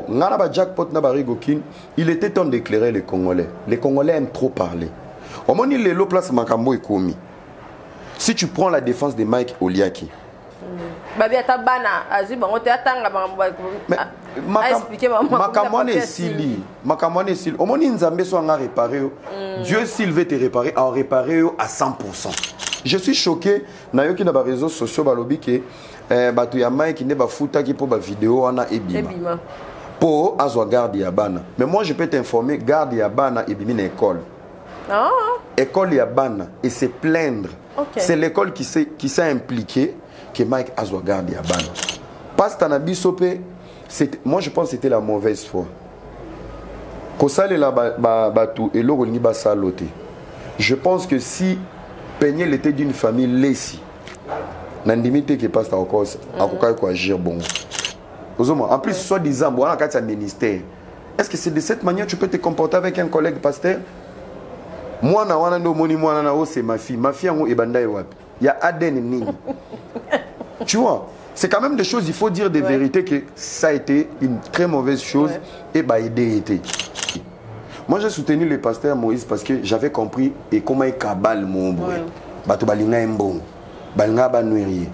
Nganaba jackpot na barigo king, il était temps d'éclairer les Congolais. Les Congolais aiment trop parler. Au moment où les lots place Makambo et Komi. Si tu prends la défense de Mike Oliaki. Makamone est Sili. Makamone est Sili. Au moment où Nzambe soit réparé, Dieu s'il veut te réparer, en réparer à 100%. Je suis choqué. Nayoki na ba réseaux sociaux balobi ke batu ya Mike ne ba futa ki po ba vidéo ana ebima. Pour azwa garde ya bana. Mais moi je peux t'informer, garde ya bana ebimi na école. Ah. École ya bana et se plaindre. Okay. C'est l'école qui s'est impliquée que Mike azwa garde ya bana. Parce que na bisope, moi je pense que c'était la mauvaise foi. Kosale la batu et loro ni ba salote. Je pense que si Peniel était d'une famille laissée, n'andimité qui passe encore à quoi agir bon. En plus, soi-disant, bon, quand tu as un ministère, est-ce que c'est de cette manière que tu peux te comporter avec un collègue pasteur? Moi, c'est ma fille. Ma fille, il y a Aden Nini. Tu vois, c'est quand même des choses, il faut dire des vérités que ça a été une très mauvaise chose et bah, été. Moi, j'ai soutenu le pasteur Moïse parce que j'avais compris et comment il cabale mon boy. Bato balinga mbon, balinga banuirier.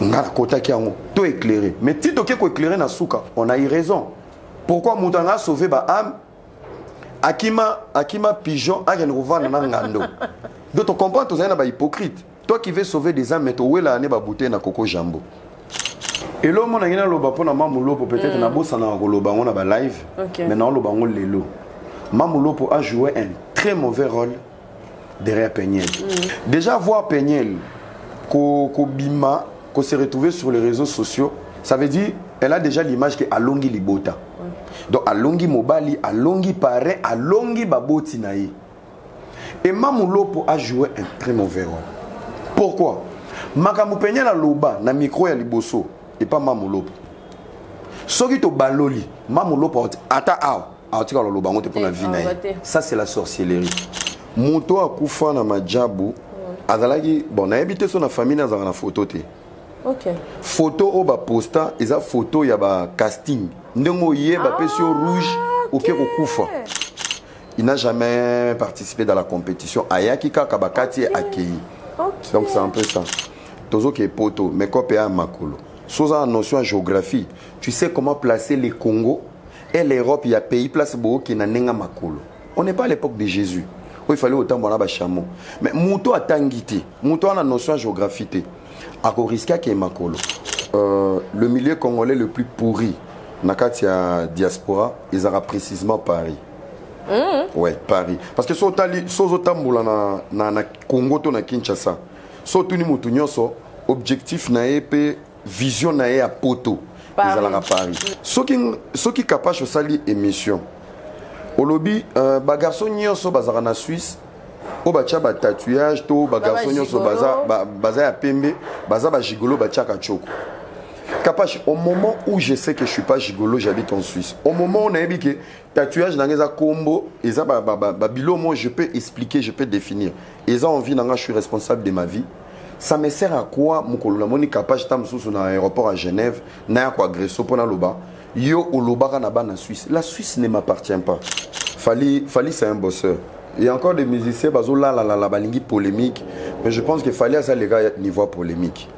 Ngara kota ki ango, tout éclairé. Mais si tu ko éclairé na souka, on a eu raison. Pourquoi Moutanga a sauvé ba âme? Akima pigeon a gen revendre na ngando. Donc tu comprends, tu es un hypocrite. Toi qui veux sauver des âmes, mais tu es là ne ba bouteille na coco jambo. Et là, on a un loba pour Mamoulopo, peut-être na bossa na loba on a ba live. Maintenant loba on lelo. Mamoulopo a joué un très mauvais rôle derrière Peniel. Déjà voir Peniel Kobima, qu'on s'est retrouvé sur les réseaux sociaux, ça veut dire elle a déjà l'image que Alongi Libota. Donc Alongi Mobali, Alongi Pare, Alongi Baboti Naï. Et Mamoulopo a joué un très mauvais rôle. Pourquoi? Makamu Peniel a loba na micro ya liboso. Et pas Mamoulopo. Soki to baloli, Mamoulopo ata ça c'est la sorcellerie. Moto a kufa na majabu, azalaki bon na habité son famille na zana photo te. OK. Photo o ba posta, eza photo ya ba casting. Ndengo yé ba pesio rouge OK ko kufa. Il n'a jamais participé dans la compétition. Ayaki kaka bakati accueilli. Donc c'est un peu ça. Tozo ke poto, mais kopé a makolo. Sans la notion de géographie, tu sais comment placer les Congo et l'Europe, il y a pays place qui n'a n'enga makolo. On n'est pas à l'époque de Jésus. Où il fallait autant bon là chameau. Mais Mouto a tangité, Mouto a la notion de géographie. À risque qui est makolo. Le milieu congolais le plus pourri, Nakatia diaspora, ils aura précisément Paris. Ouais, Paris. Parce que si autant na Congo to na Kinshasa, surtout ni mutu nyonso objectif na épée vision naé à poto ils allaient à Paris. Ceux qui capable de sali émission au lobby bagarson nyonso bazara na Suisse au bacha ba tatouage to bagarson nyonso baza ya pembe baza ba gigolo bacha kachoko capable au moment où je sais que je suis pas gigolo, j'habite en Suisse. Au moment où on a dit que tatouage dans les combo et ça bilomo je peux expliquer, je peux définir. Et ça envie je suis responsable de ma vie. Ça me sert à quoi mon colonel capable de sur l'aéroport à Genève, n'a quoi agresser pour loba. Yo au loba na Suisse. La Suisse ne m'appartient pas. Fali c'est un bosseur. Il y a encore des musiciens bazo la balingi polémique, mais je pense que Fali à ça les gars niveau polémique.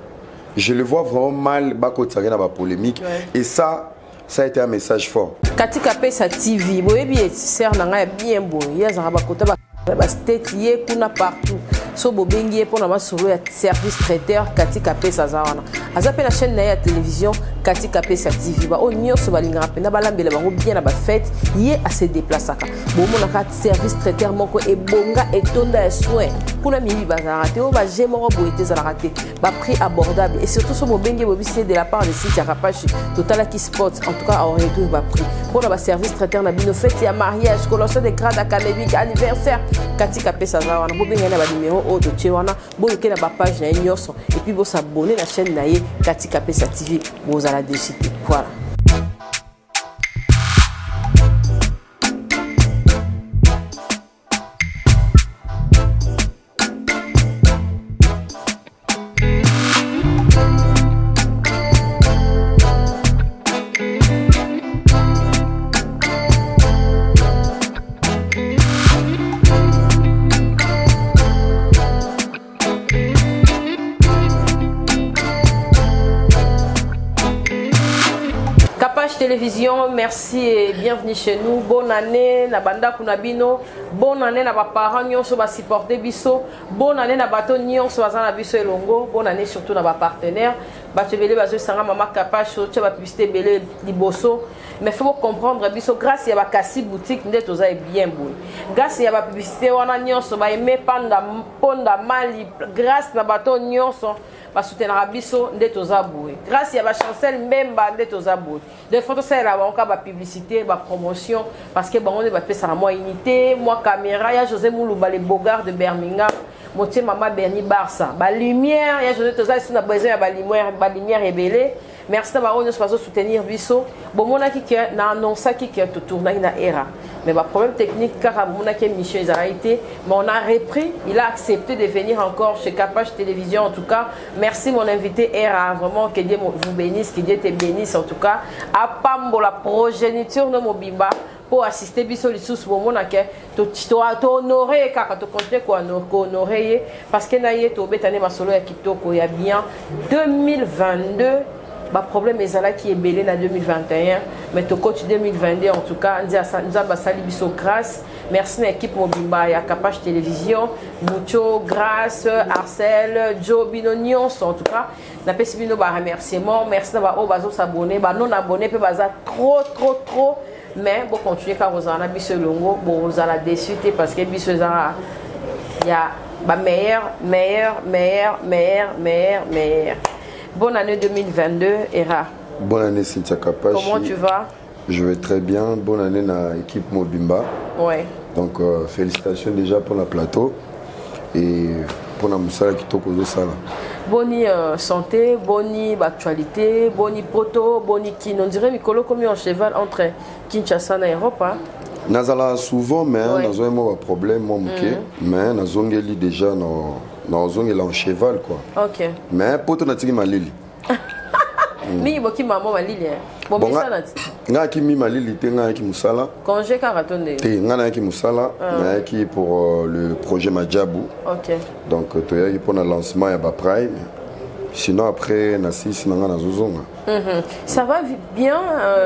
Je le vois vraiment mal bako tsagena ba polémique et ça a été un message fort. Katika pesa TV, boyebi sert na nga bien bon. Ya za ba kota ba state ye kuna partout. So bobengi pour na masolo ya service traiteur katika pesa za wana. Azape na chaîne na ya télévision katika pesa TV ba onyo so balinga pena balambela bango bien na ba fête ye a se déplacer. Bomo na ka service traiteur moko e bonga et tonda soin. Kuna mibi bazara te o ba jemoro boete za la raté. Ba prix abordable et surtout so bobengi bobisi de la part de site ya Rapachi Total qui spot en tout cas en retour ba prix. Pour na ba service traiteur na bino fête ya mariage, collation de grade académique, anniversaire katika pesa za wana bobenga na ba numéro o de Tchewana, boyoke na ba page na nyoso et puis bo s'abonner la chaîne na ye katika pesa TV boza la décide. Voilà. Capage Télévision, merci et bienvenue chez nous. Bonne année, na banda kunabino. Bonne année, na ba parents nyonso ba supporter biso. Bonne année, na bato nyonso bazana biso elongo. Bonne année surtout na ba partenaire. Bato belé bazo sanga mama Capage, so tcha ba publicité belé liboso. Mais faut comprendre biso grâce ya ba kasi boutique ndet oza bien bon. Grâce ya ba publicité wana nyonso ba aimer panda ponda mali grâce na bato nyonso. Soutenir biso ndet oza boue grâce ya ba chancel mbemba ndet oza boue de photo ça la banka ba publicité ba promotion parce que bango ne ba pesa na moi unité moi caméra ya José Mouluba les Bogart de Birmingham moté mama Bernie Barça ba lumière ya José toza sur na besoin ya ba lumière ébélé merci na ba on se soutenir biso bon mona ki que na annonce ki que to tourner na era mais le problème technique car mona ki mission ils a été mais on a repris il a accepté de venir encore chez Capage Télévision en tout cas merci mon invité Era vraiment que Dieu vous bénisse que Dieu te bénisse en tout cas à Pambo la progéniture de Mobimba pour assister biso lisusu bomona ke to honorer kaka to continuer ko honorer parce que na ye to betane masolo ya kitoko ya bien 2022 ba problème ezala qui est belé na 2021 mais to coach 2022 en tout cas nous a sali biso grâce merci à l'équipe Mobimba ya Capage Télévision Mucho grâce Arcel Joe Binonion en tout cas na pesi bino ba remerciement merci na ba o bazo s'abonner ba non abonné pe baza trop mais bon continuer quand vous en avez biso longo bon vous allez déçu parce que biso il y a ba meilleur. Bonne année 2022, Era. Bonne année, Cynthia Capage. Comment tu vas? Je vais très bien. Bonne année à l'équipe Mobimba. Ouais. Donc, félicitations déjà pour le plateau et pour la moussala qui toque aux sala. Boni santé, boni actualité, boni poto, boni kin. On dirait Mikolo comme un cheval entre Kinshasa et Europe. Hein? Nazala souvent, mais nous avons un problème, mais nous avons déjà en cheval quoi. Ok. Mais poto na tiki malili. Mi boki maman malili. Bon misala. Nga ki mi malili te nga ki musala. Congé karatonde. Te nga na ki musala, mais qui pour le projet Madjabou. Ok. Donc to ya pour le lancement ya ba Prime. Sinon après na si nga na zozonga. Ça va bien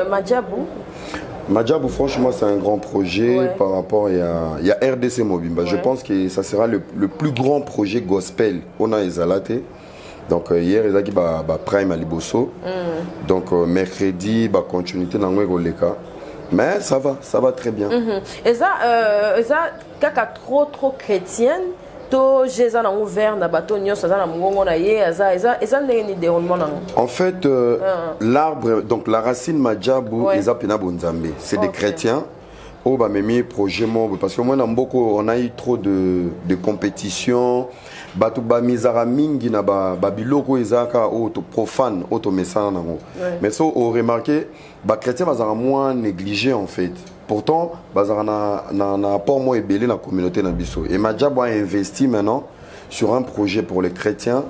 Madjabou? Madjabou, franchement, c'est un grand projet par rapport à RDC Mobimba. Je pense que ça sera le plus grand projet gospel. On a Ezalate. Donc hier, il y a eu Prime à Liboso. Donc mercredi, continuité dans le mais ça va très bien. Et ça, kaka trop chrétienne. En fait, l'arbre, donc la racine Madjabou, c'est des chrétiens. Oh, bah, mais projet parce que moi, on a eu trop de compétition. Mingi na biloko ezaka auto profane auto messana nango mais ça on remarqué ba chrétien bazara moins négligé en fait pourtant bazara na apport moi ébélé la communauté na biso et Madjabou a investi maintenant sur un projet pour les chrétiens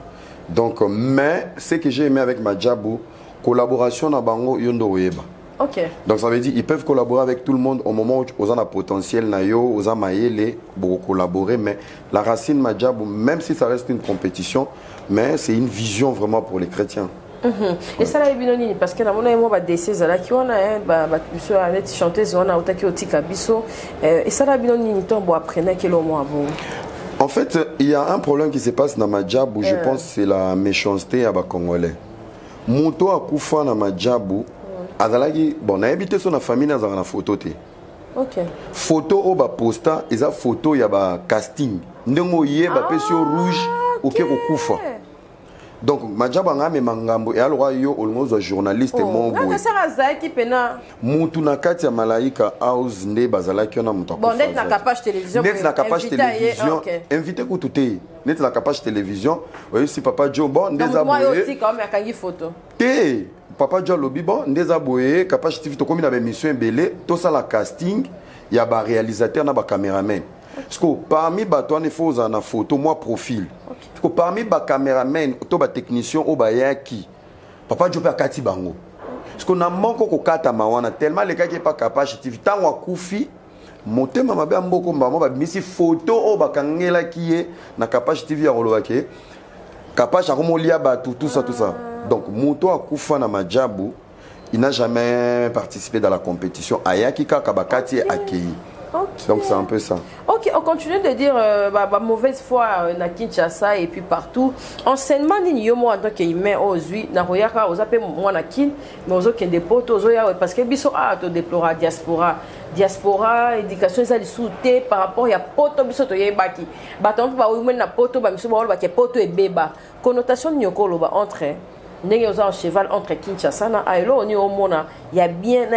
donc mais ce que j'ai aimé avec Madjabou collaboration na bango yondo oyeba. Okay. Donc ça veut dire qu'ils peuvent collaborer avec tout le monde au moment où ils ont un potentiel, ils ont maïlé pour collaborer, mais la racine Madjabou, même si ça reste une compétition, mais c'est une vision vraiment pour les chrétiens. Et ça là binoni parce que na mona ba décès là qui on a ba biso net chanteuse on a otaki otika biso et ça là binoni tombo apprenait que le mois bon. En fait, il y a un problème qui se passe dans Madjabou, je pense c'est la méchanceté à ba congolais. Moto akufa na Madjabou azalaki bon na habité son famille na na photo te. OK. Photo o ba posta eza photo ya ba casting. Ndengo ye ba pesio rouge OK okufa. Donc Madjabou ngame mangambo et alors yo olmozo journaliste mon boy. Na sera zaki pena. Mutu na kati ya Malaika House nde bazalaki na mutu. Bon net na Capage Télévision. Net na Capage Télévision. Invité ko touté. Net na Capage Télévision. Oui si papa Joe bon ndeza boye. Moi aussi quand même akangi photo. Té Papa Joe Lobi bon ndeza boye Capage TV to komi na ba émission belé to ça la casting ya ba réalisateur na ba caméraman. Parce que parmi bato ne faut na photo moi profil. Parce que parmi ba caméraman to ba technicien o ba yaki. Papa Joe pa kati bango. Parce que na manko ko kata mawana tellement les gars qui pas Capage TV tant wa kufi motema mabe mboko mbamo ba misi photo o ba kangela kié na Capage TV ya rolobake. Capage akomolia ba tout ça. Donc moto akufa na Madjabou il n'a jamais participé dans la compétition. Ayaki Kabakati est accueilli. Okay. Donc c'est un peu ça. Ok, on continue de dire mauvaise foi na Kinshasa et puis partout. Enseignement ni yomo en tant qu'humain aujourd'hui na royaka aux appels moi na kin mais aux autres des potes aux autres parce que biso a to déplora diaspora éducation ça souté par rapport ya poto biso to yebaki baton pa women na poto ba biso ba ke poto e beba connotation nyoko loba entre ndenge oza en cheval entre Kinshasa na Ailo on y au mona il y a bien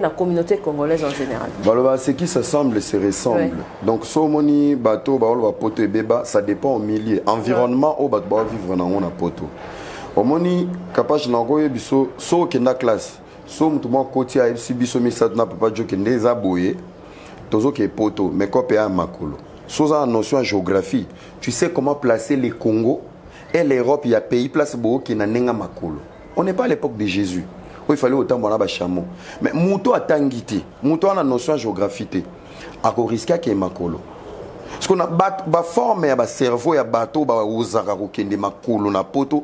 na communauté congolaise en général. Baloba ce qui se semble se ressemble. Ouais. Donc so moni bateau ba poto beba ça dépend au milieu environnement au bateau ba vivre na on a poto. Au moni capage na goye biso so kenda classe so mutu mo koti a FC biso mi sa na papa jo kende za boye tozo ke poto mais ko pe a makolo. So za notion de géographie, tu sais comment placer les Congo. Et l'Europe, il y a pays place qui n'a nenga makolo. On n'est pas à l'époque de Jésus. Où il fallait autant bon là chameau. Mais mouto a tangité, mouto a la notion de géographie. A ko risque qui est makolo. Parce qu'on a ba forme ya ba cerveau ya bateau ba uzaka ko kende makolo na poto.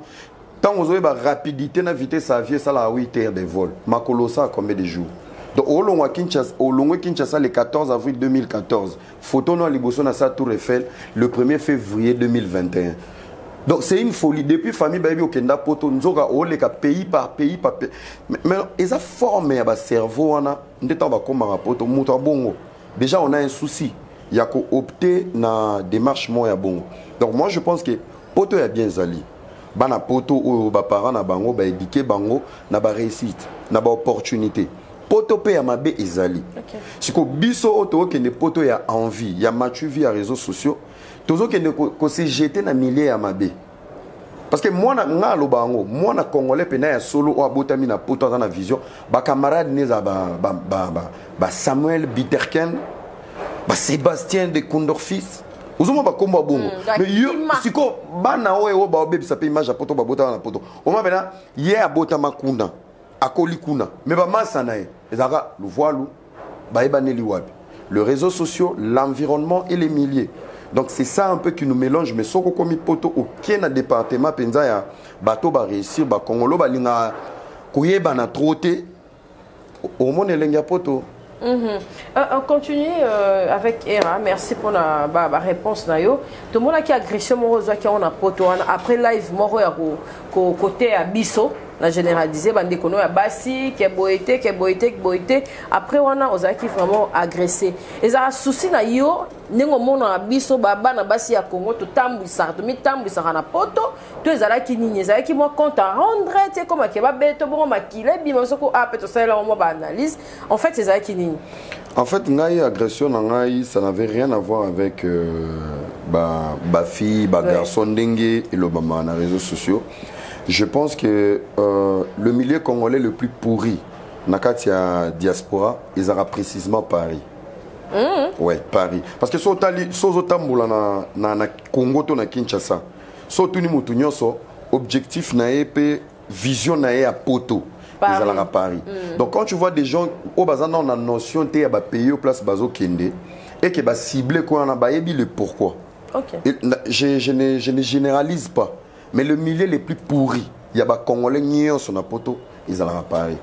Tant vous avez ba rapidité na vitesse à vie ça la 8 heures de vol. Makolo ça a combien de jours? Donc au long Kinshasa le 14 avril 2014. Photo no liboso na sa Tour Eiffel le 1er février 2021. Donc c'est une folie. Depuis famille baby au Kenda poto nzoka oleka pays par pays. Mais ils ont formé un cerveau on a ndeta ba komba poto muto bongo. Déjà on a un souci. Il y a qu'à opter na démarche mo ya bongo. Donc moi je pense que poto ya bien zali. Bana poto ou ba parents na bango ba éduquer bango na ba réussite, na ba opportunité. Poto pe ya mabe ezali. OK. Siko biso auto ke ne poto ya envie, ya matu vie à réseaux sociaux. Toujours que se jeter na milliers à mabe. Parce que moi na lobango, moi na congolais pena ya solo o abotami na poto na vision, ba camarade neza ba Samuel Bitterken, ba Sébastien de Condorfils. Ozoma ba komba bongo. Mais yo siko bana o ba obebi sa pe image poto ba bota na poto. O ma bena ye abota makunda, akoli kuna. Mais ba masa na e, ezaka le voilu, ba ebaneli wapi. Le réseau social, l'environnement et les milliers. Donc c'est ça un peu qui nous mélange mais soko komi poto aucun département penza ya bato ba réussir ba Congolo ba linga koyeba na troté au monde lenga poto. On continue avec Era. Merci pour la réponse nayo. Tout le monde qui a agressé mon rose qui on a poto après live moro ya côté à Bisso. La généralisé bande kono ya basi ke boité après on a ozaki vraiment agressé et ça souci na yo nengo mona biso baba na basi ya Congo to tambwisa na poto to ezalaki nini ezalaki moi compte à rendre tu sais comme ke ba beto bon makile bima soko ape to sala mo ba analyse en fait ezalaki nini. En fait ngai agression na ngai ça n'avait rien à voir avec ba fille ba garçon dengue et le maman na réseaux sociaux. Je pense que le milieu congolais le plus pourri, Nakatia diaspora, ils aura précisément Paris. Ouais, Paris. Parce que si on a na Congo to na Kinshasa, so tuni mutu nyonso objectif na épée, vision na à poto. Ils allaient à Paris. Donc quand tu vois des gens au bazar on a notion te ya ba payer au place bazo kende et que ba cibler quoi on a ba yebi le pourquoi. OK. Je ne généralise pas. Mais le milieu le plus pourri, il y a des Congolais qui sont à poto, ils allaient à Paris.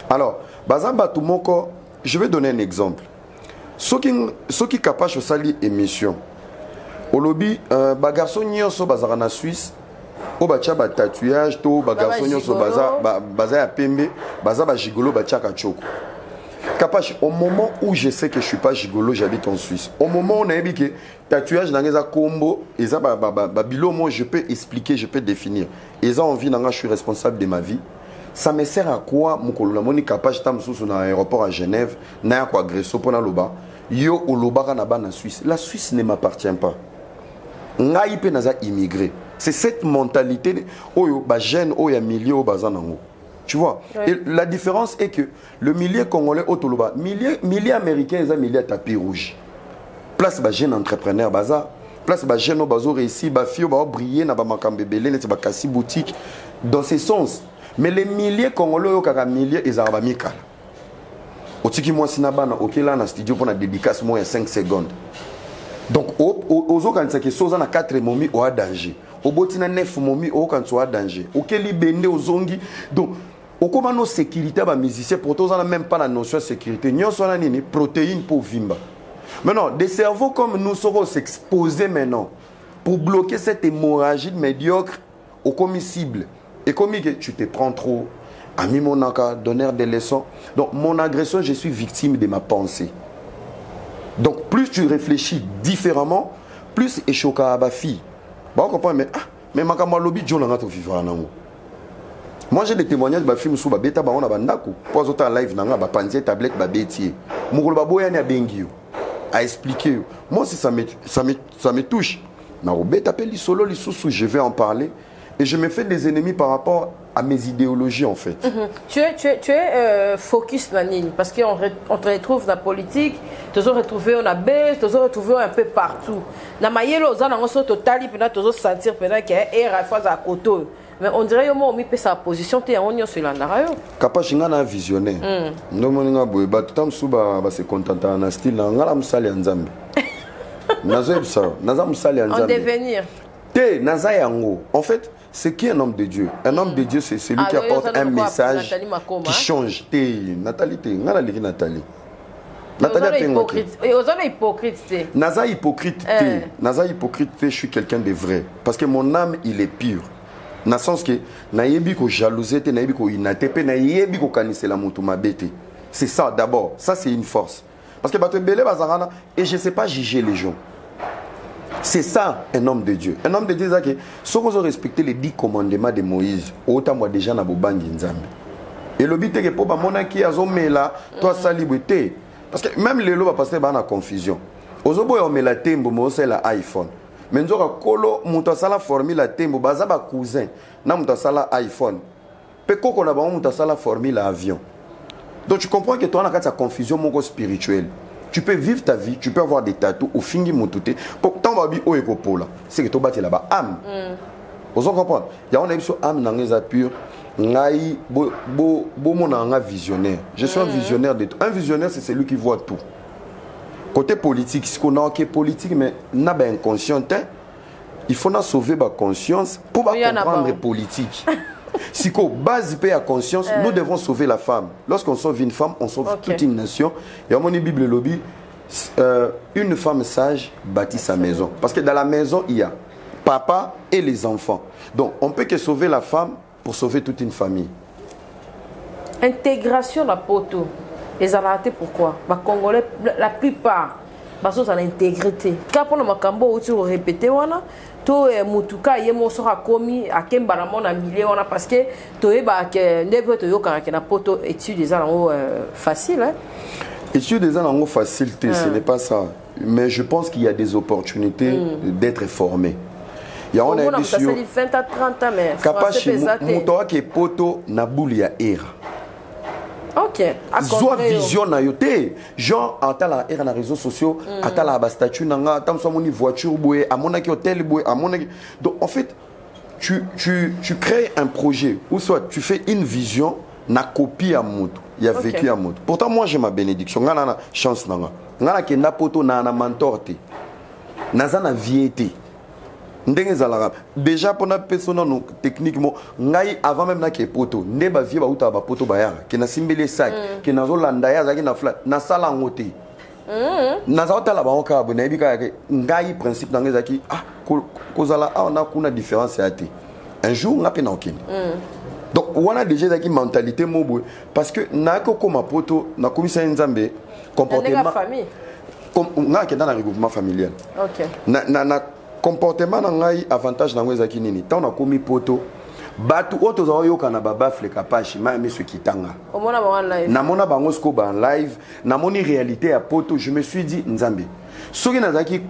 Alors, Bazamba Toumoko, je vais donner un exemple. Ceux qui sont capables de salir émission, au lobby, les garçons qui sont en Suisse, au bacha ba tatouage, to ba garçons qui sont bazar à Pembe, bazar ba gigolo ba tchaka choko. Capache, au moment où je sais que je ne suis pas gigolo, j'habite en Suisse. Au moment où on a dit que tatouage dans les combo, et ça, moi je peux expliquer, je peux définir. Et ça, envie, je suis responsable de ma vie. Ça me sert à quoi, mon collègue, capable de dans l'aéroport à Genève, n'a quoi agresser pour l'Oba. Yo au Loba en Suisse. La Suisse ne m'appartient pas. Ngaïpe n'a immigré. C'est cette mentalité, oh, jeune, oh, ya milieu, oh, bazanango. Tu vois, ouais. Et la différence est que le milieu congolais au Toloba, milieu américain, c'est un milieu tapis rouge. Place ba jeune entrepreneur bazar, place ba jeune bazo réussi, ba fille ba briller na ba makambe belé, na ba kasi boutique dans ce sens. Mais les milieux congolais au kaka milieu ils araba mikala. Otiki moi sinabana okela na studio pour na dédicace moi 5 secondes. Donc aux autres qui sont na 4 momi au danger. Au botina 9 momi au quand soit danger. Okeli bende aux zongi. Donc au comment nos sécurité ba musicien pour tous on a même pas la notion de sécurité nous on a ni protéines pour vimba maintenant des cerveaux comme nous serons s'exposer maintenant pour bloquer cette hémorragie médiocre au commissible et comme que tu te prends trop ami mon naka donneur des leçons donc mon agression je suis victime de ma pensée donc plus tu réfléchis différemment plus et choquant à ma fille bon comprends mais makama lobby John nga to vivre nango. Moi j'ai des témoignages de films sous beta ba on a bandako pour autant live nanga ba panzier tablette ba betier mukolo ba boya ni abengio a expliquer moi si ça me touche na robeta pe li solo li sous je vais en parler et je me fais des ennemis par rapport à mes idéologies en fait. Tu es focus Nanine parce qu'on te retrouve dans la politique, tu te retrouves en abeille, tu te retrouves un peu partout. Na mayelo za na ngoso totali pena tu te sentir pena que est à fois à côté. Mais on dirait au mi pe sa position te on yo sur la ndarayo. Capable chinga na visionnaire. Ndo moninga boye ba tutam suba ba se contenter na style na ngala musali nzambe. Nazo ça, naza musali nzambe. En devenir. Te naza yango. En fait, c'est qui un homme de Dieu? Un homme de Dieu, c'est celui qui apporte un message qui change. Nathalie, Nathalie. Nathalie est hypocrite. Et aux hommes hypocrites. Naza hypocrite. Naza hypocrite, je suis quelqu'un de vrai. Parce que mon âme, il est pur. Dans le sens que nayebi ko jalousie, nayebi ko inatepe, nayebi ko kanise la mutu mabete. C'est ça d'abord. Ça c'est une force. Parce que bato belé bazarana et je sais pas juger les gens. C'est ça un homme de Dieu. Un homme de Dieu c'est que si vous respectez les 10 commandements de Moïse, autant moi déjà na bobangi nzambe. Et le but est que pour mona qui azomela toi salibité parce que même les lois passer ba na confusion. Ozobo yo mela tembo mo c'est la iPhone. Mais nous avons colo mutasala formule tembo baza ba cousin na mutasala iPhone. Pe koko na ba mutasala formule avion. Donc tu comprends que toi on a cette confusion mon spirituelle. Tu peux vivre ta vie, tu peux avoir des tatous ou fingi mutute. Pourtant babi o ekopola. C'est que to bati là-bas âme. Vous comprenez? Il y a on a sur âme nangeza pur. Ngai bo monanga visionnaire. Je suis un visionnaire de tout. Un visionnaire c'est celui qui voit tout. Côté politique, ce qu'on a qui est politique, mais n'a pas inconscient, il faut sauver ma conscience pour comprendre politique. Si qu'on base paix à conscience, nous devons sauver la femme. Lorsqu'on sauve une femme, on sauve toute une nation. Et à mon Bible lobby, une femme sage bâtit sa maison. Parce que dans la maison, il y a papa et les enfants. Donc, on peut que sauver la femme pour sauver toute une famille. Intégration de la poteau. Les Arabes, pourquoi? Les Congolais, la plupart, ils ont l'intégrité. Quand on a Makambo, tu répété, to mutuka yemo sera commis à Kembaramon à milliers, parce que tu es na poto études des années facile. Études des années facilité, ce n'est pas ça. Mais je pense qu'il y a des opportunités d'être formé. Il y a on a dit sur 20 à 30 ans, mais capacité mutoa qui poto na boulia era. Ok. Soit vision na yote. Genre, à la era na réseaux sociaux, à la statut nanga, tam so moni voiture boué, à mon aki hôtel boué, à mon aki. Donc en fait, tu crées un projet ou soit tu fais une vision, na copie à moto, il y a vécu à moto. Pourtant moi j'ai ma bénédiction, ngana na chance nanga. Ngana ke na poto na mentor te. Naza na viété. Déjà pour la personne techniquement ngai avant même na ke poto ne ba vie ba uta ba poto ba ya ke na simbele sac ke na zo landa ya zaki na flat na sala ngote na za uta la ba onka bo na bika ngai principe na ngezaki kozala on a kuna différence ya te un jour na pe na okini donc on a déjà zaki mentalité mobo parce que na ko koma poto na komisa nzambe comportement comme nga ke dans le regroupement familial na comportement nangai avantage nango ezaki nini tant na komi poto batu oto za yoka na baba fleka pashi ma miso kitanga omona ba live na mona bango sko ba live na moni réalité ya poto je me suis dit nzambe soki nazaki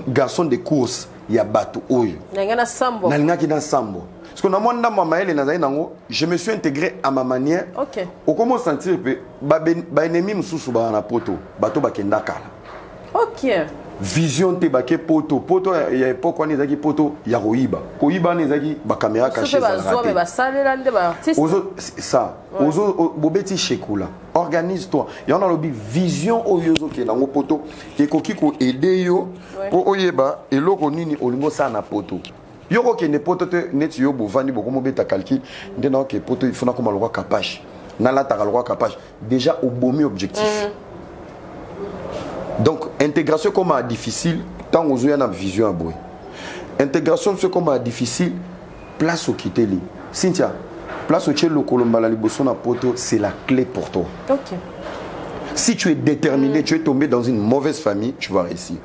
garçon de course ya batu oyo na sambo na lingaki na sambo parce que na mona mama ele nazali nango je me suis intégré à ma manière au comment sentir pe ba ennemi mususu ba na poto bato bakenda kala vision te baké poto il y a époque on ezaki poto ya koiba nezaki ba caméra cachée ça ozo bobeti shekula organise-toi il y en a lobby vision oyozo ke nango poto ekoki ko aider yo po oyeba eloko nini olingo sa na poto Yoko ke ne poto te net yo bovandi boko mo beta calcul ndena ke poto il faut na koma lokwa capage na la ta lokwa capage déjà au bomi objectif. Donc intégration comme difficile tant aux yeux na vision à boy. Intégration c'est comme difficile place au kiteli. Cynthia, place au tchelo kolombala liboso na poto c'est la clé pour toi. OK. Si tu es déterminé, tu es tombé dans une mauvaise famille, tu vas réussir.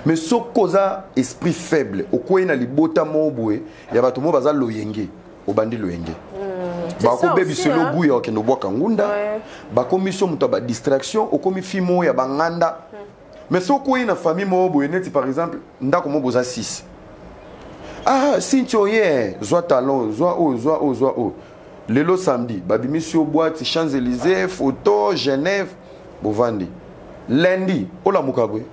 Mais ce causa esprit faible, au coin na libota moboué, il y a bato mo baza loyenge, au bandi loyenge. Bako bebi selo buya okendo boka ngunda, bako miso muto ba distraction, au komi fimo ya banganda. Mais ce coin na famille moboué neti par exemple, ndako mo boza 6. Ah, Cynthia ye, zwa talon, zwa o. Lelo samedi, babi misio boîte Champs-Élysées, photo Genève, bovandi. Lundi, ola mukabwe.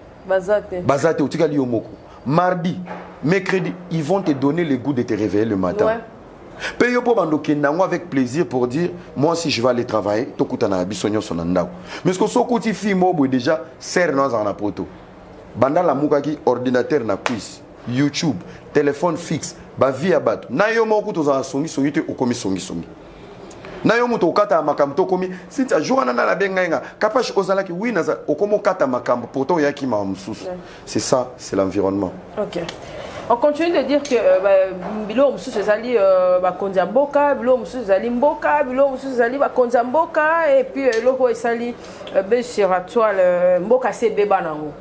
Bazate, utikali yomoko. Mardi, mercredi, ils vont te donner le goût de te réveiller le matin. Ouais. Paye pour bandokendango avec plaisir pour dire moi si je vais aller travailler, tokutana bisonyo sonandao. Mais ce que so kuti fi mobo déjà serre dans un poto. Banda la mukaki ordinateur na quiz, YouTube, téléphone fixe, ba via bat. Na yo moko to za songi songi te okomi songi songi. Na yo muto kata makamto komi sinta joana na la benga kapash ozalaki oui na okomo kata makambo pourtant yaki ma msusu. C'est ça, c'est l'environnement. OK. On continue de dire que bilo msusu ezali ba konza mboka, bilo msusu ezali mboka, bilo msusu ezali ba konza mboka et puis loko esali be sur toile mboka se beba nango.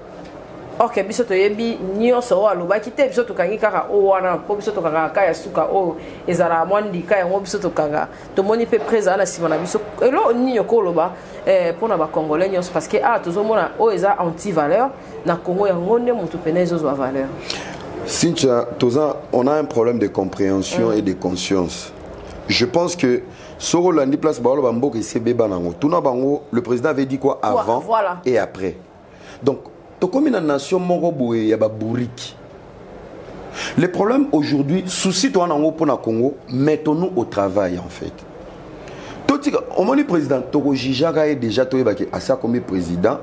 OK, biso to yebi nyonso wa lobaki te biso to kangi kaka o wana po biso to kaka kaya suka o ezala mwandi kaya ngo biso to kaka to moni pe présent na sima na biso elo ninyo ko loba pona ba congolais nyonso parce que tozo mona o eza anti valeur na Congo ya ngonde mutu penezo zo valeur. Cynthia, on a un problème de compréhension et de conscience. Je pense que Soro Landi place Baolo Bambo qui s'est bébanango. Tout na bango, le président avait dit quoi avant et après. Donc comme une nation moroboué ya babouriki. Le problème aujourd'hui, souci toi nango pour na Congo, mettons-nous au travail en fait. Au moment du président Toro Jijaka est déjà toyebaki asa comme président,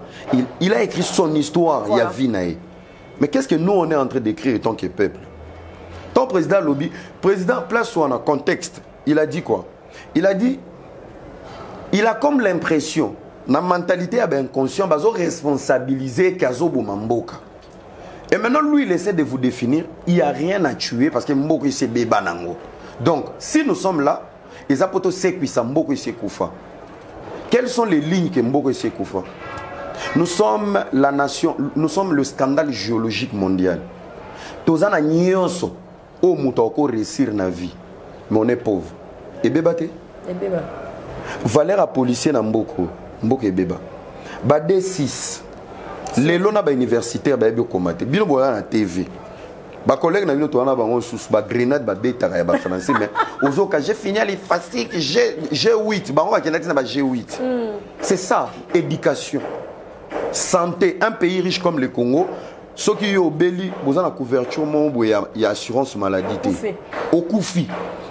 il a écrit son histoire, il y a Vinae. Mais qu'est-ce que nous on est en train d'écrire en tant que peuple? Ton président lobby, président place soit en contexte, il a dit quoi? Il a dit, il a comme l'impression la mentalité est inconscient, bazo responsabiliser Kazo Boumamboka. Et maintenant, lui, il essaie de vous définir, il n'y a rien à tuer parce que Mboko c'est Bébanango. Donc, si nous sommes là, les apotos c'est Mboko c'est Koufa. Quelles sont les lignes que Mboko c'est Koufa? Nous sommes la nation, nous sommes le scandale géologique mondial. Tozana nyonso, o mutoko réussir na vie, mais on est pauvre. Et bébate? Et béba. Valeur à policier na Mboko. Mboke beba ba D6 lelo na ba universitaire ba biokomate bino boya na TV ba collègue na bino to na bango sous ba grenade ba beta ya ba français mais ozoka j'ai fini les fasciques G8 bango ba kenati na ba G8 c'est ça éducation santé un pays riche comme le Congo ceux qui yo beli boza na couverture mon boya ya assurance maladie au koufi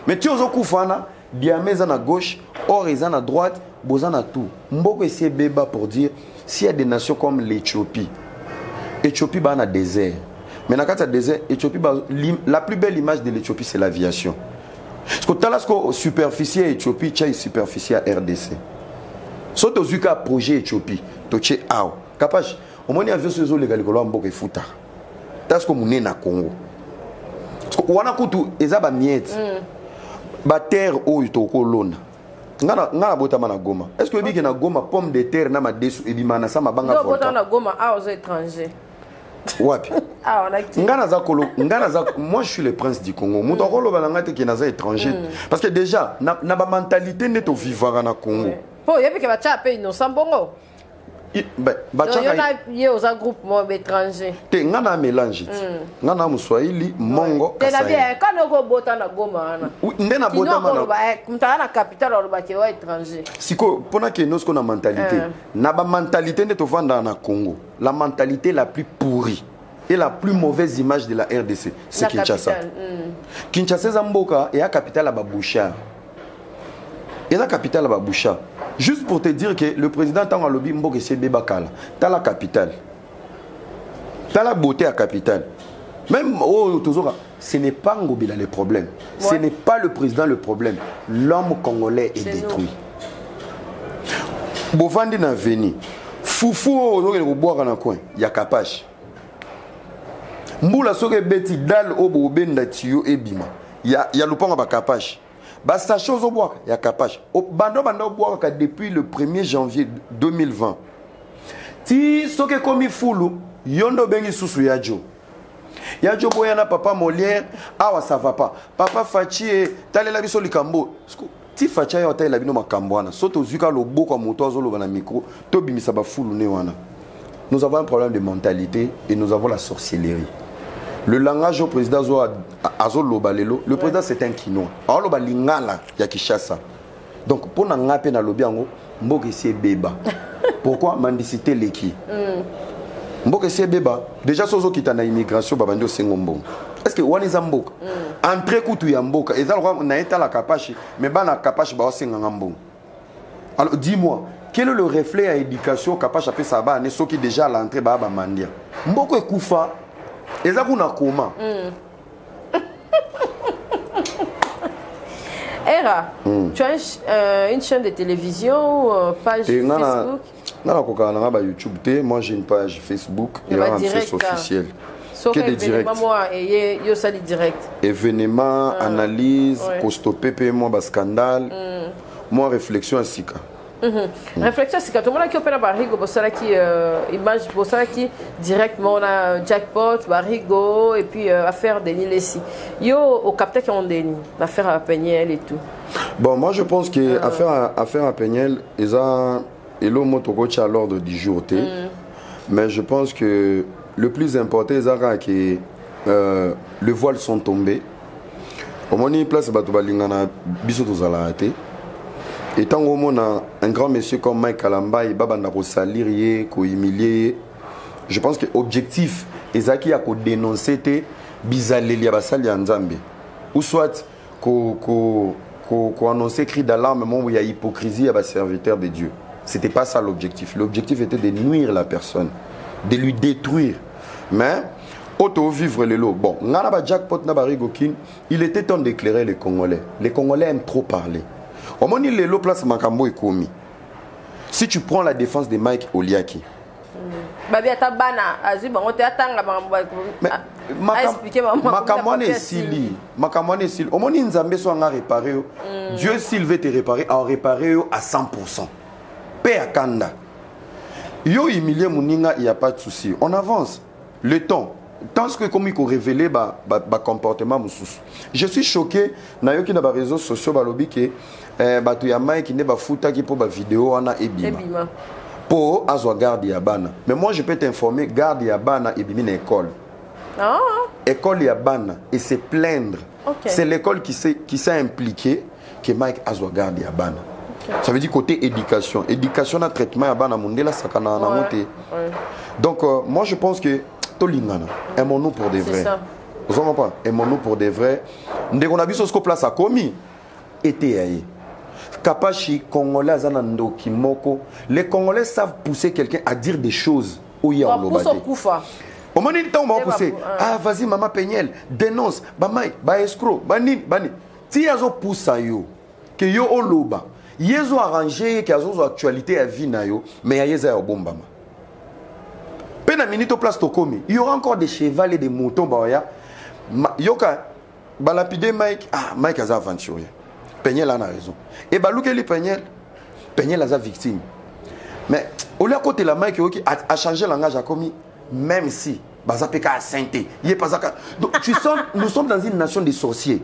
mais tu ozokufana diamètre à gauche or ils à droite bozana tout. Mboko essaie béba pour dire s'il y a des nations comme l'Éthiopie. Éthiopie ba na désert. Mais dans le désert, Éthiopie la plus belle image de l'Éthiopie c'est l'aviation. Parce que talasco superficiel Éthiopie, tcha superficiel RDC. Sauf aux UK projet Éthiopie, toché ao. Capage, au moins avion sur les légal ko mboko futa. Tasko mune na Congo. Parce que wana kutu ezaba miette. Ba terre o itoko lona. Ngana bota mana Goma. Est-ce que biki na Goma pomme de terre na madesu ebimana sa mabanga volta? Non, bota na Goma aux étrangers. Wapi? Ngana za kolo, ngana za moi je suis le prince du Congo. Muto kolo balanga te ki na za étranger parce que déjà na ba mentalité neto vivara na Congo. Po yebi ke ba cha pe innocent bongo. Il y a un groupe étranger. Tu as un mélange. Tu as un Swahili, Mongo. Tu as un botana goma. Tu as un capital étranger. Si pour que nous avons une mentalité, la mentalité de vendre au Congo, la mentalité la plus pourrie et la plus mauvaise image de la RDC, c'est Kinshasa. Kinshasa Zamboka est la capitale à Baboucha. Et la capitale à Baboucha. Juste pour te dire que le président Tango Lobi Mboke c'est Bebakala. T'as la capitale. T'as la beauté à capitale. Même ce n'est pas Ngobila le problème. Ouais. Ce n'est pas le président le problème. L'homme congolais est détruit. Bovandi na veni. Foufou il y a Kapache. Mboula soke beti dal obo benda tiyo ebima. Il y a Lupanga ba Kapache. Basta chose au bois, il y a Kapache. Bando au bois depuis le 1er janvier 2020. Ti soke komi fulu yondo bengi susu yajo. Yajo boyana papa Molière, awa ça va pas. Papa Fachi talela biso likambo. Ti Fachi ya talela bino makambwana. Soto zuka lobo kwa moto azolo bana micro, to bimisa ba fulu ne wana. Nous avons un problème de mentalité et nous avons la sorcellerie. Le langage au président Azolo Balelo, le président c'est un Kinois. Alors le lingala ya Kishasa. Donc pour n'angape na lobiango, mboke c'est beba. Pourquoi mendicité leki? Mboke c'est beba. Déjà sozo qui na immigration babando sengombo. Est-ce que wani zamboka? Entrée kutu ya mboka. Ezal na eta la kapashi, mais bana kapashi ba sengambo. Alors dis-moi, quel est le reflet à éducation kapashi apé saba ne soki déjà à l'entrée ba mandia. Mboko ekufa. Et ça, vous n'avez comment? Era, tu as une chaîne de télévision ou page Facebook? Non, YouTube. Moi, j'ai une page Facebook et un direct officiel. Que des directs. Et direct. Événements, analyse, post-op, moi, scandale, moi, réflexion à Sika. Réflexion, c'est quand tout le monde qui opère Barigo, qui image, qui directement on a jackpot, Barigo et puis affaire Denis Lessi. Yo au capteur qui ont Denis, l'affaire à Peignel et tout. Bon, moi je pense que affaire à Peignel, ils ont l'homme qui à l'ordre du jour, mais je pense que le plus important, c'est que les voiles sont tombés. Au moment où il place Batubalingana, Bissoto Zalate. Et tant qu'on a un grand monsieur comme Mike Kalamba, il va salir, humilier. Je pense que l'objectif est qu'il y a dénoncer Bizaleli Abasali Nzambe. Ou soit qu'on annonce cri d'alarme où il y a hypocrisie à la serviteur de Dieu. Ce n'était pas ça l'objectif. L'objectif était de nuire la personne, de lui détruire. Mais, auto vivre les lots. Bon, jackpot il était temps d'éclairer les Congolais. Les Congolais aiment trop parler. Au moment où les lots place Makambo et Komi. Si tu prends la défense de Mike Oliaki. Makamwane est sili. Makamwane est sili. Au moment où Nzambe soit réparé, Dieu s'il veut te réparer, en réparer à 100%. Paix à Kanda. Yo humilié Mouninga, il n'y a pas de souci. On avance. Le temps. Tant que comme il faut révéler comportement moussous. Je suis choqué nayoki na ba réseaux sociaux balobi que batu ya mai qui ne ba futa qui pour ba vidéo ana ebima. Pour azwa garde ya bana. Mais moi je peux t'informer garde ya bana ebimi na école. Ah. École ya bana et se plaindre. Okay. C'est l'école qui s'est impliqué que Mike azwa garde ya bana. Okay. Ça veut dire côté éducation. Éducation na traitement ya bana mundela sakana na monter. Donc moi je pense que Tolingana, aimons-nous pour des vrais. Vous comprenez pas? Aimons-nous pour des vrais. Dès qu'on a vu ce qu'on place à commis, était aïe. Kapachi, Congolais, Zanando, Kimoko. Les Congolais savent pousser quelqu'un à dire des choses où il y a un lobate. Au moment où on va pousser, ah vas-y, maman Peignel, dénonce, bamay, ba escroc, bani. Si yazo pousse à yo, que yo o loba, yezo arrangé, que yazo actualité à vie na yo, mais yazo a bombama. Pena minute place Tokomi, il y aura encore des chevals et des moutons baya. Yoka balapide Mike, Mike a aventurier. Peignel a raison. Et Baloukeli Peignel a victime. Mais au lieu de côté la Mike a changé le langage à commis, même si Bazapeka a sainté. Donc nous sommes dans une nation de sorciers.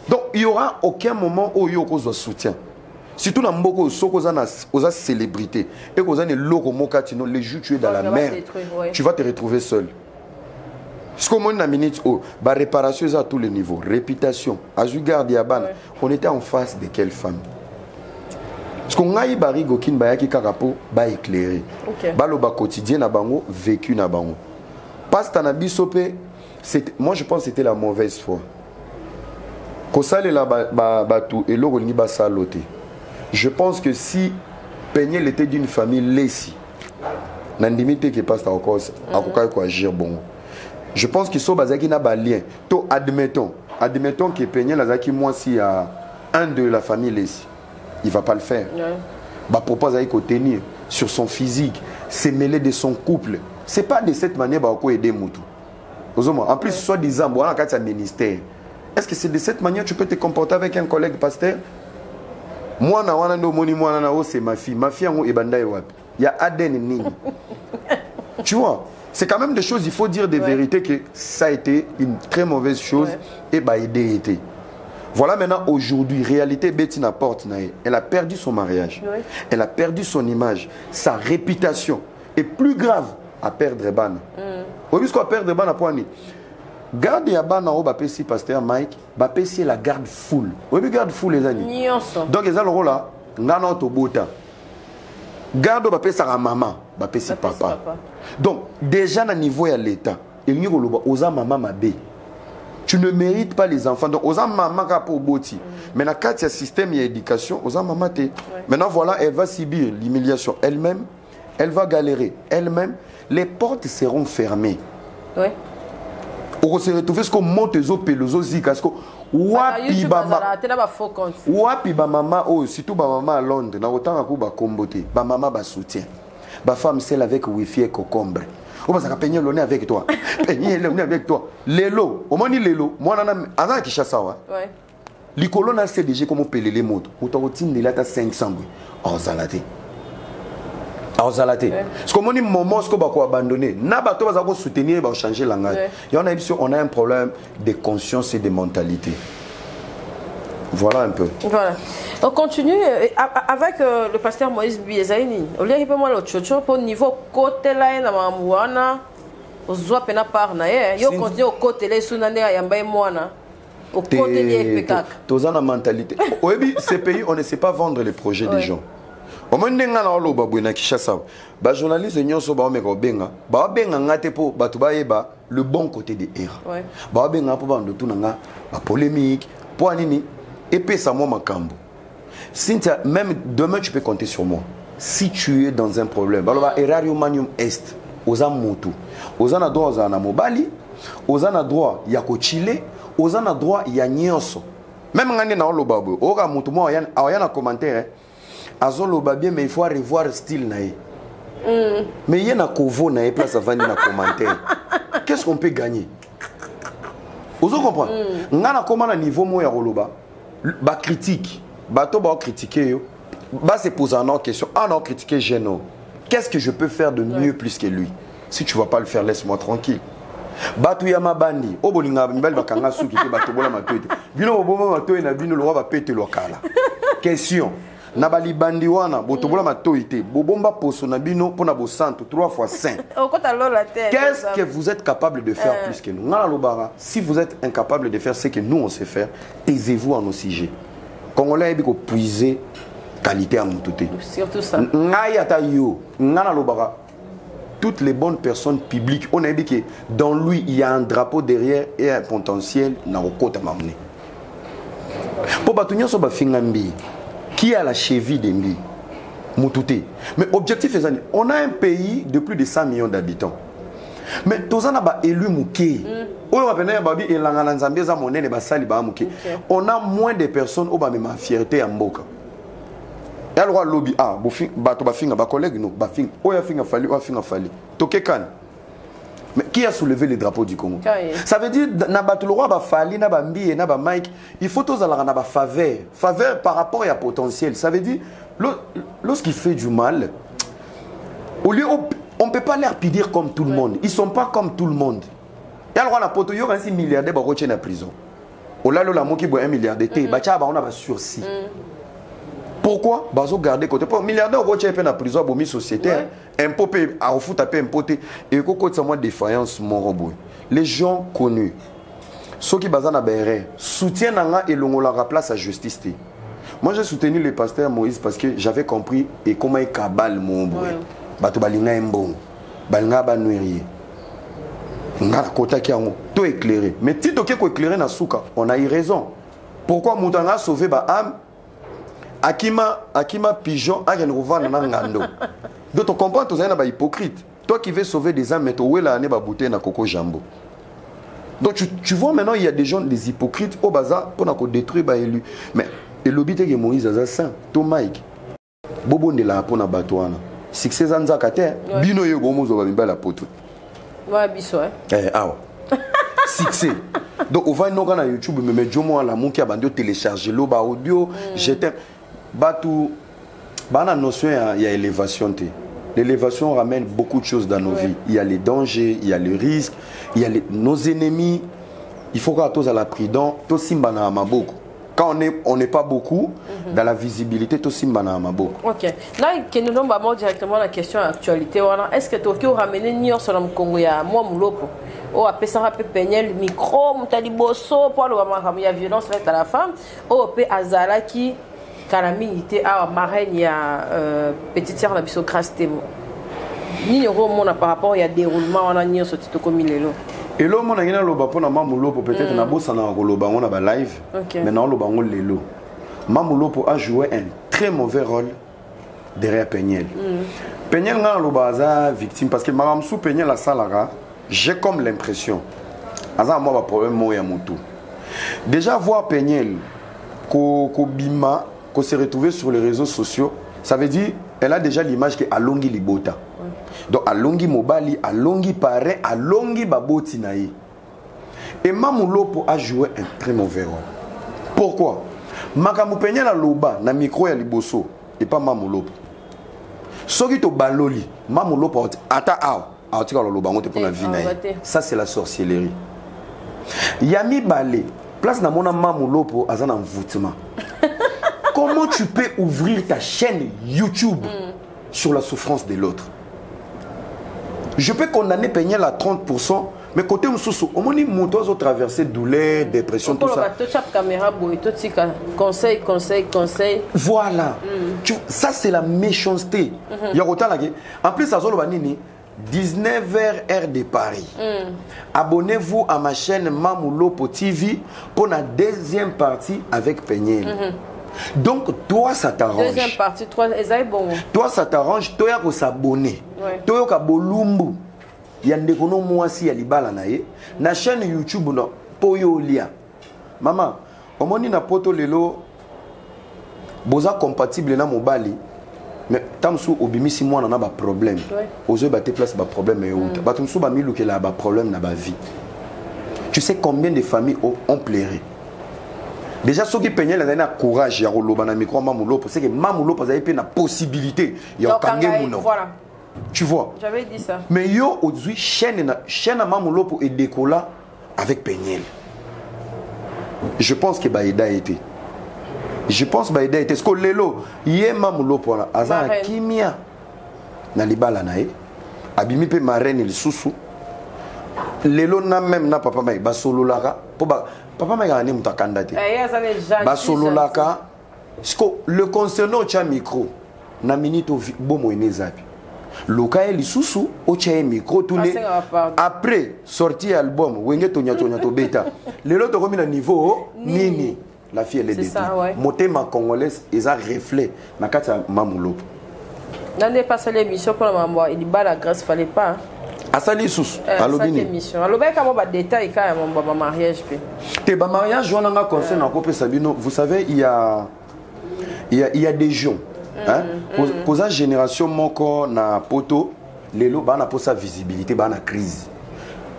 Donc il n'y aura aucun moment où il y aura soutien. Surtout dans Mboko, aux célébrités et aux années Loromokatino, les jours tu es dans la mer, tu vas te retrouver seul. Ce qu'on a minute, réparation à tous les niveaux, réputation, Azugar Diaban, on était en face de quelle femme? Ce qu'on a eu Barigo Kin Bayaki Karapo, ba éclairé. Baloba quotidien na bango, vécu na bango. Pasta na bisope, moi je pense que c'était la mauvaise foi. Kosale la batu et l'oro ni ba saloté. Je pense que si Peignel était d'une famille Lessi, n'andimité qui passe encore à agir bon. Je pense qu'ils sont basés na ba lien. To admettons que Peigné Lazaki moi si a un de la famille ici, il va pas le faire. Bah propose à tenir sur son physique, se mêler de son couple. C'est pas de cette manière bah ko aider Moutou. En plus soit disant bon quand tu as ministère. Est-ce que c'est de cette manière que tu peux te comporter avec un collègue pasteur? Moi na wana ndo moni moi na c'est ma fille en ebanda wapi. Il y a Aden Nini. Tu vois? C'est quand même des choses, il faut dire des vérités que ça a été une très mauvaise chose et bah aider été. Voilà maintenant aujourd'hui, réalité Bettina Porte, elle a perdu son mariage, elle a perdu son image, sa réputation et plus grave à perdre Bana. Vous voyez ce qu'on perdre Bana pour année. Garde ya Bana au Bapesi pasteur Mike, Bapesi la garde full. Vous voyez garde full les amis. Donc ils ont le rôle là, ngana to bota. Garde Bapesi sa maman, Bapesi papa. Donc, déjà, à niveau de l'État, il y a des maman mabé. Tu ne mérites pas les enfants. Donc, aux maman pour boti. Maintenant, quand il y a un système d'éducation, aux maman te. Maintenant, voilà, elle va subir l'humiliation elle-même. Elle va galérer elle-même. Les portes seront fermées. Oui. On se retrouve ce qu'on monte les autres pelosos zika. Wapi ba maman oh surtout ba maman à Londres na autant à ba comboté ba maman ba soutien ba femme celle avec wifi et cocombre on va ça peigner l'honneur avec toi peigner l'honneur avec toi lelo au moins lelo moi na ana Kinshasa wa ouais likolo na CDG comme pelele moto utotine la ta 500 en salade en salade parce que mon moment ce qu'on va abandonner na bato va soutenir va changer langage et on a un problème de conscience et de mentalité. Voilà un peu. Voilà. On continue avec le pasteur Moïse Biezaini. On lui a dit moi le chocho pour niveau côté là na mamwana ozwa pena par na yo continue au côté là sunane ya mbaye mwana au côté lié pekak. Tous en mentalité. Oui, ces pays on ne sait pas vendre les projets des gens. Au moins ndenga na lo babu na Kinshasa. Ba journaliste nyonso ba omeka benga. Ba benga ngate po batu ba yeba le bon côté des erreurs. Ba benga po ba ndotu nga ba polémique, po anini et puis ça moi makambo. Cynthia, même demain tu peux compter sur moi. Si tu es dans un problème, alors erario manium est aux amotu. Aux ana droit aux ana mobali, aux ana droit ya ko chile, aux ana droit ya nyonso. Même ngane na lo babu. Ora mutu mo ayana commentaire. Azolo bien mais il faut revoir style nae. Mais il y a na kovo nae place avant na commentaire. Qu'est-ce qu'on peut gagner? Vous comprenez? Ngana comment na niveau mo ya roloba. Ba critique, bato ba critiquer yo. Ba se poser en question, ah non critiquer Geno. Qu'est-ce que je peux faire de mieux plus que lui? Si tu vas pas le faire, laisse-moi tranquille. Batu ya mabandi, obolinga mbel bakanga suki te bato bola matoite. Bino oboma matoite na bino lo ba pete lokala. Question. Na bali bandi wana boto bola matoite, bobomba poso na bino pona bo santo 3 fois 5. Qu'est-ce que vous êtes capable de faire plus que nous? Ngala lobara, si vous êtes incapable de faire ce que nous on sait faire, taisez-vous en nos sujets. Congolais ebi ko puiser qualité à mutute. Surtout ça. Ngaya ta yo, ngala lobara. Toutes les bonnes personnes publiques, on a dit que dans lui il y a un drapeau derrière et un potentiel na okota mamne. Pour batunya so ba fingambi. Qui a la cheville d'Embi Moutouté. Mais objectif est on a un pays de plus de 100 millions d'habitants. Mais tous en a élu Mouké. On a moins de personnes au même fierté en Mboka. Et alors lobby ah bato bafinga ba collègue nous bafinga oya finga fali oya finga fali tokekan. Mais qui a soulevé le drapeau du Congo? Ça veut dire na bato le roi ba fali na ba mbi et na ba Mike, il faut tous aller na ba faveur par rapport à potentiel. Ça veut dire lorsqu'il fait du mal, au lieu on peut pas leur pidir comme tout le monde. Ils sont pas comme tout le monde. Et alors on a poto yo 6 milliardaires ba roche na prison. Au là la mo qui boit 1 milliardaire té ba tia ba on a ba sursis. Pourquoi? Bazo garder côté pour milliardaire roche pe na prison bo mi société impôt à foot à impoté et koko de moi défaillance mon robot. Les gens connus ceux qui bazana béré soutiennent nga et longola place à justice. Moi j'ai soutenu le pasteur Moïse parce que j'avais compris et comment il cabale mon boy. Bato balinga mbon. Balinga ba nuirier. Ngara kota ki ango tout éclairé. Mais ti toke ko éclairer na souka, on a eu raison. Pourquoi Moutanga sauver ba âme? Akima pigeon a une revendre na ngando. Donc tu comprends, tu es un hypocrite. Toi qui veux sauver des âmes, mais tu es là, tu es bouteille na coco jambo. Donc tu vois maintenant, il y a des gens, des hypocrites au bazar pour détruire les élus. Mais le lobby de Moïse a ça, to Mike. Bobo de la pour na batouana. Succès zanza kate, bino yo gomo zo ba la poto. Ouais, biso Succès. Donc on va nous sur YouTube mais jomo la mon qui a bandé télécharger l'eau ba audio, j'étais batou bana notion il y a élévation. L'élévation ramène beaucoup de choses dans nos vies. Il y a les dangers, il y a les risques, il y a nos ennemis. Il faut qu'on soit à la prudence. Tout simbana maboko. Quand on n'est pas beaucoup dans la visibilité, tout simbana maboko. Ok. Là, que nous avons directement la question actualité. Est-ce que tu as ramené Nyon sur le Congo ya moi moulopo? Oh, après ça, on peut peigner le micro, montali bosso, pour le moment, il y a violence faite à la femme. Oh, peut azala qui calamité à marraine, il y a petite sœur la biso crasté. Ni euro mon par rapport il y a déroulement on a ni sur tito comme il est là. Et là mon a ngina loba pona mamulo peut-être na bossa na loba on a ba live. Maintenant loba on lelo. Mamulo a joué un très mauvais rôle derrière Peniel. Peniel na loba za victime parce que madame sous Peniel la salara, j'ai comme l'impression aza moi ba problème mo ya moto. Déjà voir Peniel ko bima qu'on s'est retrouvé sur les réseaux sociaux, ça veut dire elle a déjà l'image que Alongi Libota. Donc Alongi Mobali, Alongi Paré, Alongi Baboti Naï. Et Mamulopo a joué un très mauvais rôle. Pourquoi? Makamu Peña la loba na micro ya liboso et pas Mamulopo. Soki to baloli, Mamulopo ata a atika la loba on te pour la vie naï. Ça c'est la sorcellerie. Yami Balé, place na mona Mamulopo azana envoûtement. Comment tu peux ouvrir ta chaîne YouTube sur la souffrance de l'autre? Je peux condamner Peniel à 30%, mais côté Moussoussou, au moins, mon toit a traversé douleur, dépression, tout ça. Conseil. Voilà. Ça, c'est la méchanceté. En plus, ça 19h heure de Paris. Abonnez-vous à ma chaîne Mamulopo TV pour la deuxième partie avec Peniel. Donc, toi, ça t'arrange. Deuxième partie, bon. Toi, ça t'arrange. Toi, tu s'abonner. Toi, tu bolumbu. Il y a des gens qui ont libala nae. Na chaîne YouTube, no, poyo lia. Maman, au moins, na poto lelo, boza compatible na mobali. Mais tant que obimi si moi, on a un problème. Ozo battre place, un problème et autres. Batumsu ba milu que la ba problème na ba vie. Tu sais combien de familles ont pleuré? Déjà, ceux qui peignent les années courage, il y a un micro Mamulo, parce que Mamulo a une possibilité. Il y a un voilà. Tu vois? J'avais dit ça. Mais yo aujourd'hui chaîne à Mamulo pour décoller avec Peniel. Je pense que Baïda a été. Je pense que Baïda a été. Parce que Lelo, il y a Mamulo pour la Azan Kimia. Nalibala nae. Abimi pe marraine il sousou. Lelo na même na papa mai basolo lara pour papa m'a gagné mon candidat. Basolo laka. Le concernant au micro. Na minute au bon moyen zapi. Loka eli susu au micro tourné. Après sortir album wenge tonya to beta. Le lot remis à niveau nini. La fille elle est détruite. Motema congolaise ils a reflet na kata Mamulo. Dans les passé l'émission pour la maman il bat la grâce fallait pas. Asali sous alobini émission alobé comment ba détail quand mon mariage pe te ba mariage on a conseil na kopé Sabino. Vous savez il y a des gens hein cause génération moko na poto lelo ba na posa visibilité ba na crise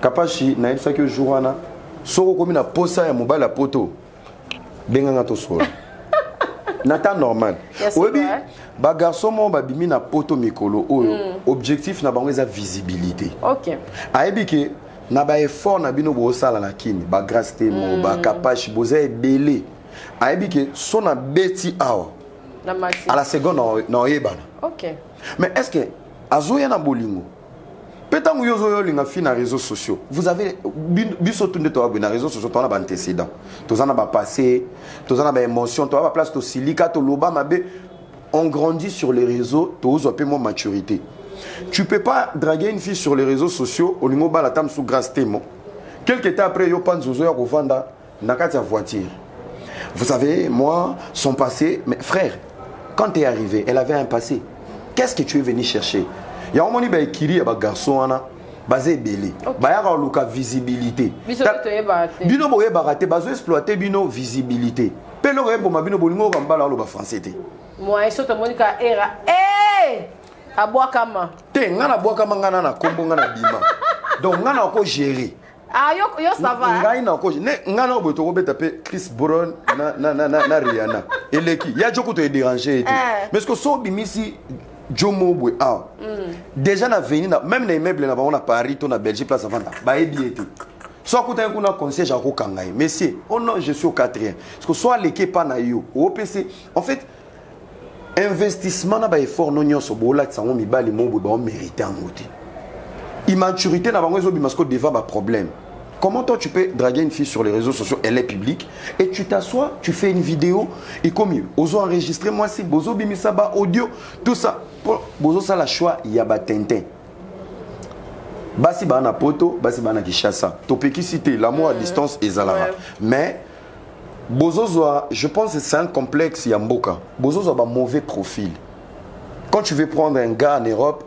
kapashi na ça que jourana soko komi na posa ya mobile la poto benga to solo nata normal obi ba garçon mon ba bimi na poto mikolo oyo objectif na bango eza visibilité. OK ayebi ke na ba effort na bino bo sala na kini ba grâce te mo ba capache boza ebele ayebi ke so na beti awa à la seconde na yebana. OK mais est-ce que azoya na bolingo petango yozo yo linga fi na réseaux sociaux vous avez biso tunde to abona réseaux sociaux to na ba antécédent to na ba passé to na ba émotion to ba place to silika to loba mabe. On grandit sur les réseaux, tu as un peu maturité. Tu ne peux pas draguer une fille sur les réseaux sociaux au niveau de la table sous grâce témo. Quelques temps après, il y a une voiture. Vous savez, moi, son passé, mais frère, quand tu es arrivé, elle avait un passé. Qu'est-ce que tu es venu chercher? Il y a un moment qui dit, garçon, basé belé bayaka luka visibilité bino boye baraté bazo exploiter bino visibilité pelo ko ma bino bolingo ko mbala lo ba français té moi eso to monika era abwakama te ngana bwakama ngana na kombo ngana bima donc ngana ko gérer yo ça va ngai na ko ne ngana bo to ko beta pe Chris Brown na Rihanna eleki ya joko to déranger et mais ce que so bimisi Jomo Bwe déjà na veni na même na immeuble na ba on a Paris to na Belgique place avant ba ebiété soit côté un kuna conseil Jacques Kangai messieurs oh non je suis au 4e parce que soit l'équipe pas na yo au PC en fait investissement na ba effort no nyonso bo la tsango mibali mo bo ba mériter en moti immaturité na bango zo bi parce que devant ba problème. Comment toi tu peux draguer une fille sur les réseaux sociaux, elle est publique, et tu t'assois, tu fais une vidéo, et comme Bozo enregistré, moi si Bozo bimisaba audio, tout ça. Bozo ça la choix, il y a Tintin. Basi bana poto, basi bana kishasa. Topeki cité, l'amour à distance et zalara. Mais Bozo je pense que c'est un complexe Yamboka. Bozo a un mauvais profil. Quand tu veux prendre un gars en Europe,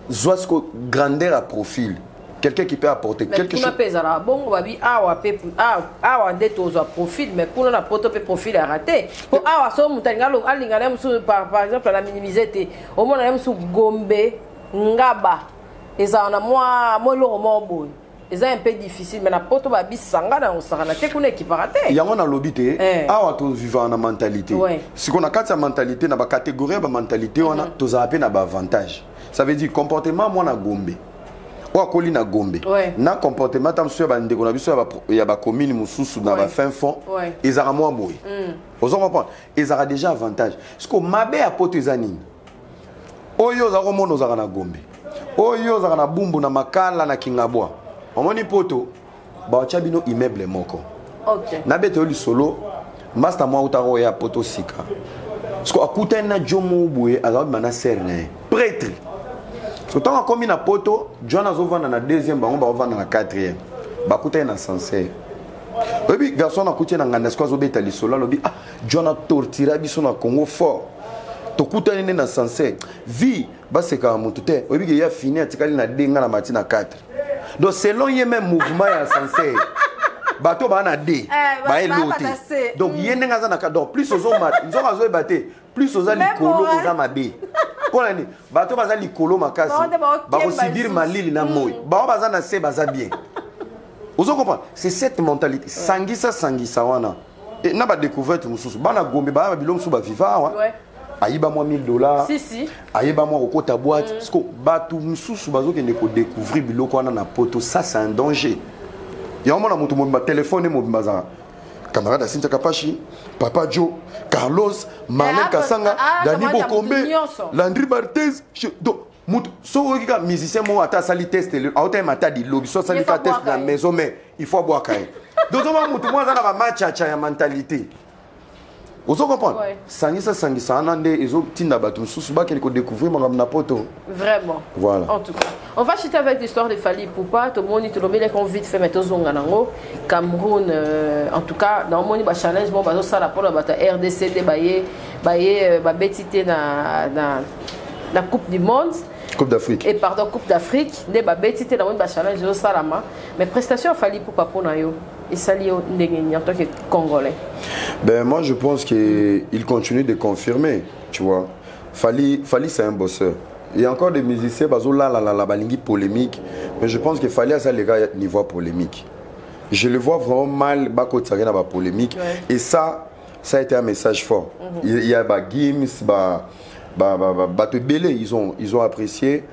Zoasko grandeur à profil. Quelqu'un qui peut apporter quelque chose. Bon, babi awa ndetozo profil mais pour na poto pe profil a raté. Pour awa so mutangalo alingana musu par exemple la minimiser au moins na musu Gombe ngaba eza na moi lo mobo. Eza un peu difficile mais na poto babi sangana osana te kuna qui va rater. Yango na lobité awa to vivant na mentalité. Si qu'on a quatre mentalité na ba catégorie ba mentalité on a to za pe na ba avantage. Ça veut dire comportement moi na Gombe. Koli na Gombe na comportement tam sur ba ndeko na biso ya ba commune mususu na ba fin fond ezara moi boy ozo comprendre ezara déjà avantage parce que mabe a poto ezanini oyo za komono za na Gombe oyo za na bumbu na makala na kingabwa omoni poto ba chabino immeuble moko na beto li solo master moi utaro ya poto sika parce que akuta na jomo boy azaba mana serné prêtre. So tant comme na poto, John azovana na deuxième bango ba ovana na quatrième. Ba kuta na sincère. Obi garçon na kuta na ngana sko azobeta lisola lobi ah John a tortira biso na Congo fort. To kuta nene na sincère. Vi ba seka mutu te. Obi ke ya fini atikali na denga na matina 4. Donc selon ye même mouvement ya sincère. Bato ba na D. Ba elote. Donc yene ngaza na donc plus ozo mat, nzo azo baté, plus ozo likolo oza mabe. Pour l'année, bateau baza likolo makasi, ba osibir malili na moi, ba baza na se baza bien. Vous comprenez? C'est cette mentalité. Sangisa wana. Et na ba découverte mususu. Ba na Gombe ba bilom su ba viva wa. Ayiba moi $1000. Si. Ayiba moi okota boîte. Parce que bato mususu bazo ke ne ko découvrir biloko wana na poto, ça c'est un danger. Ya mona mutu mo ba téléphone mo baza. Camarade Asinta Kapashi, Papa Joe, Carlos, Marlène Kassanga, Dani Bokombe, Landry Barthez. Donc, so okiga musicien mo ata sali test le autant mata di lobby so sali test na maison mais il faut boire kai. Donc on mutu mo za na ba match ya mentalité. Vous comprenez? Sangisa anande ezo tinda batu susu ba keli ko découvrir mo na poto. Vraiment. Voilà. En tout cas, on va chuter avec l'histoire de Fally Ipupa. Tout le monde te lobby les convites fait mettre zonga nango. Cameroun en tout cas dans mon ba challenge bon bazo sala pour la RDC de baye ba betité na la Coupe du monde. Coupe d'Afrique. Et pardon, Coupe d'Afrique, ne ba betité dans mon ba challenge zo salama. Mais prestation Fally Ipupa pour na yo. Et Sali en tant que Congolais. Ben moi je pense qu'il continue de confirmer, tu vois. Fally c'est un bosseur. Il y a encore des musiciens la balingi polémique, mais je pense que Fally a ça les gars niveau polémique. Je le vois vraiment mal bako tsarena ba polémique et ça a été un message fort. Il y a Gims te belé, ils ont apprécié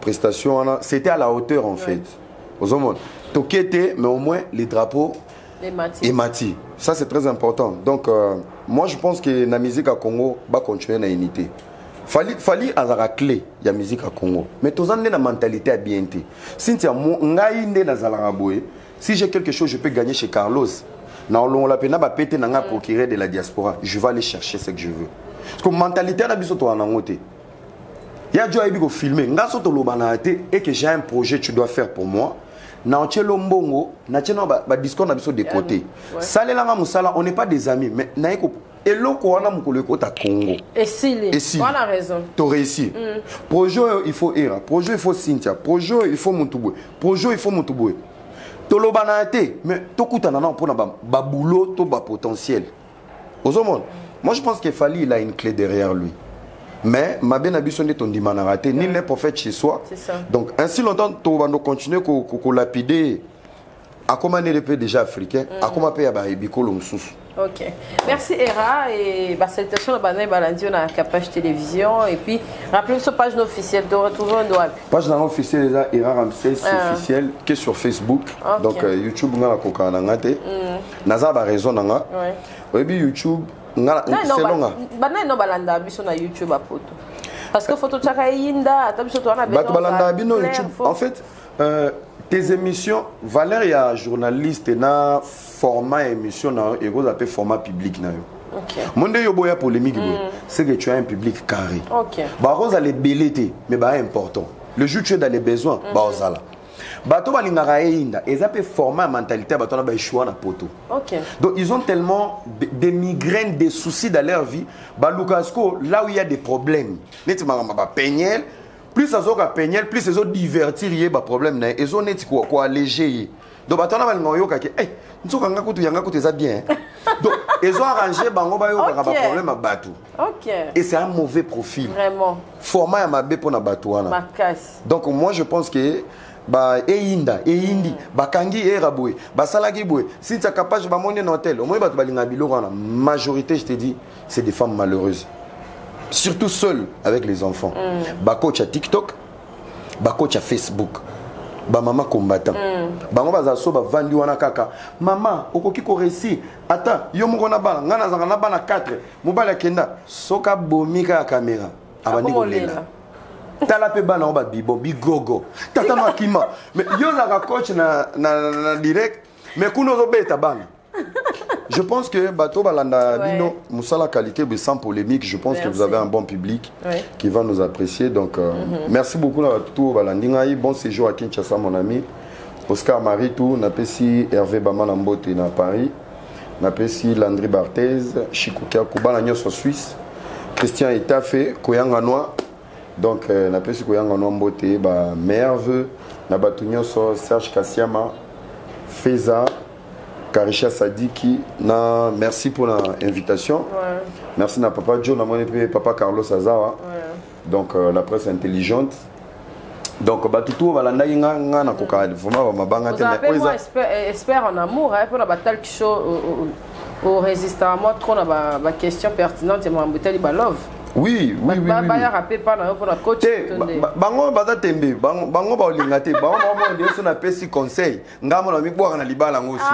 prestation, c'était à la hauteur en fait. Aux hommes Tokete, mais au moins les drapeaux et Mati. Ça c'est très important. Donc moi je pense que la musique à Congo va continuer à unité. Fally a la clé de la musique à Congo. Mais tous en la mentalité à bien été. Si j'ai quelque chose je peux gagner chez Carlos. On l'a peine à péter dans procurer de la diaspora. Je vais aller chercher ce que je veux. Parce que la mentalité à la biso to anangote. Il y a déjà eu filmer. Et que j'ai un projet tu dois faire pour moi. Na ochelo mbongo na tcheno ba discours na biso de côté. Salelanga musala on n'est pas des amis mais na eko et loko wana mukolo kota Congo et si on a raison tu réussi projet il faut Era projet il faut Cynthia projet il faut Montouboue projet il faut Montouboue tolobana te mais tokutana na pona ba boulot to ba potentiel aux hommes moi je pense qu'il fallait il a une clé derrière lui mais ma bien habitué ton dimana raté ni les prophètes chez soi donc ainsi longtemps tu vas continuer ko lapider à comment les pays déjà africains à comment payer ba bikolo msusu. Ok merci Era et bah salutation à Banaï Balandi on a Capage Télévision et puis rappelez sur page officielle de retrouver un doigt page officielle déjà Era Ramsey officielle qui est sur Facebook donc YouTube on a koka na ngate naza ba raison nga et puis YouTube non balanda biso na YouTube à photo parce que photo chaka yinda tabiso to na balanda bino YouTube en fait tes émissions valeur ya journaliste na format émission na et vous appelez format public na yo OK monde yo boya polémique c'est que tu as un public carré OK ba rose les belleté mais ba important le jour tu es dans les besoins ba ozala bato balingaka inda et ça peut former la mentalité bato na ba choix na poto OK donc ils ont tellement des migraines des soucis dans leur vie ba Lucasco là où il y a des problèmes net ba peigner plus ça zoka peigner plus ils ont divertir y ba problème na ils ont net quoi alléger donc bato na balinga yoka ke eh nzoka nga kutu yanga kutu ça bien donc ils ont arrangé bango ba yoka ba problème à bato OK et c'est un mauvais profil vraiment format ya mabe pour na bato wana donc moi je pense que ba indi bakangi eraboué basalaki boué si tu es capable de monter dans hôtel au moins ba balinga biloko na majorité je te dis c'est des femmes malheureuses surtout seules avec les enfants ba coach à TikTok ba coach à Facebook ba maman combattant bango bazaso ba vandi wana kaka maman okoki ko réussir ata yo moko na bana ngana zanga na bana 4 mobala kenda soka bomika caméra abandi kolela tala pe bana ba bibo bigogo tata no akima mais yo la coach na direct mais kuno zo beta bana je pense que bato balanda bino musala qualité mais sans polémique je pense que vous avez un bon public qui va nous apprécier donc merci beaucoup à tout balandinga bon séjour à Kinshasa mon ami Oscar Maritou napesi Hervé Bamana Mbote na Paris napesi Landry Barthez Chikukia Kubana nyoso Suisse Christian Etafé Koyanga Noir donc na pesi Koyanga Noir Mbote ba Merve na batu nyoso Serge Kassiama Feza Karisha Sadiki na merci pour l'invitation merci na papa Joe na mon papa Carlos Azawa donc la presse intelligente donc batutu balanda nga na koka vraiment mabanga te mais espère en amour pour la bataille qui show au résistant moi trop na ba question pertinente et moi mbetali ba love oui ba rapper pas na pour la coach bango baza tembe bango ba olinga te bango mo ndeso na pesi conseil ngamo na mibwa na libala ngosi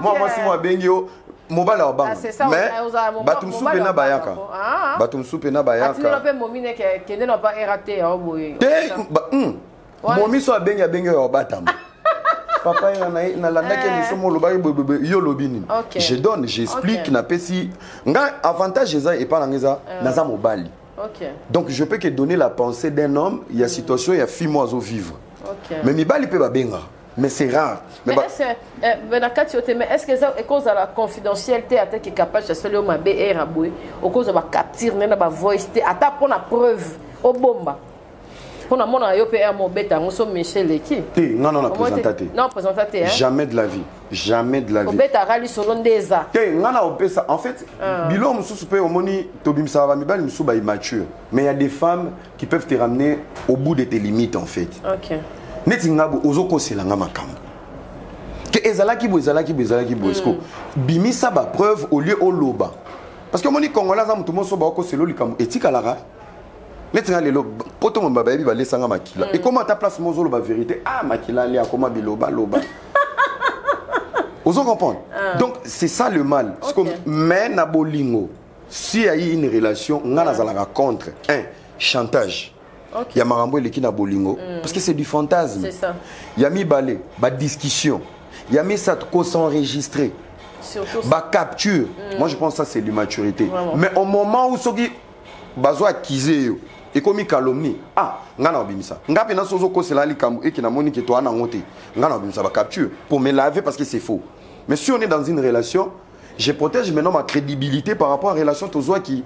moi si moi bengi yo mobala wa bango mais batumsu pe na bayaka batumsu pe na bayaka atino pe momine ke ne no pas raté boye momi so bengi yo batama papa na landaki misomo lobaki yo lobini je donne j'explique na pesi nga avantage eza et pas ngeza naza mobali donc je peux que donner la pensée d'un homme il y a situation il y a fille moi à vivre mais mibali peut ba benga mais c'est rare mais est-ce que ça est cause de la confidentialité à qui est capable de se faire au mabe et raboué au cause de ba capture na ba voice ata pour la preuve au bomba pour la mona yo pr mo beta on so Michel Eki non présentaté non présentaté jamais de la vie au beta rali selon des a ngana opesa en fait bilo mususu pe omoni tobimsa ba mibali musu ba immature mais il y a des femmes qui peuvent te ramener au bout de tes limites en fait OK neti ngabo ozoko selanga makambo que ezalaki bo esko bimisa ba preuve au lieu au loba parce que moni congolais za mutu moso ba ko selo likambo etika lara neti ngalelo poto mo baba yebi ba lesanga makila et comment ta place mozolo ba vérité makila ali akoma biloba loba ozo comprendre donc c'est ça le mal parce que mais na bolingo si y a eu une relation ngana zalaka contre chantage il y a marambo eleki na bolingo parce que c'est du fantasme c'est ça il y a mi balé ba discussion il y a mis ça ko s'enregistrer surtout ba capture moi je pense ça c'est l'immaturité mais au moment où soki bazo accuser yo et comme calomnie ngana obimisa ngapi na sozo ko sela likambo et qui na moni ke to ana ngote ngana obimisa ba capture pour me laver parce que c'est faux mais si on est dans une relation je protège maintenant ma crédibilité par rapport à la relation Tozwaki.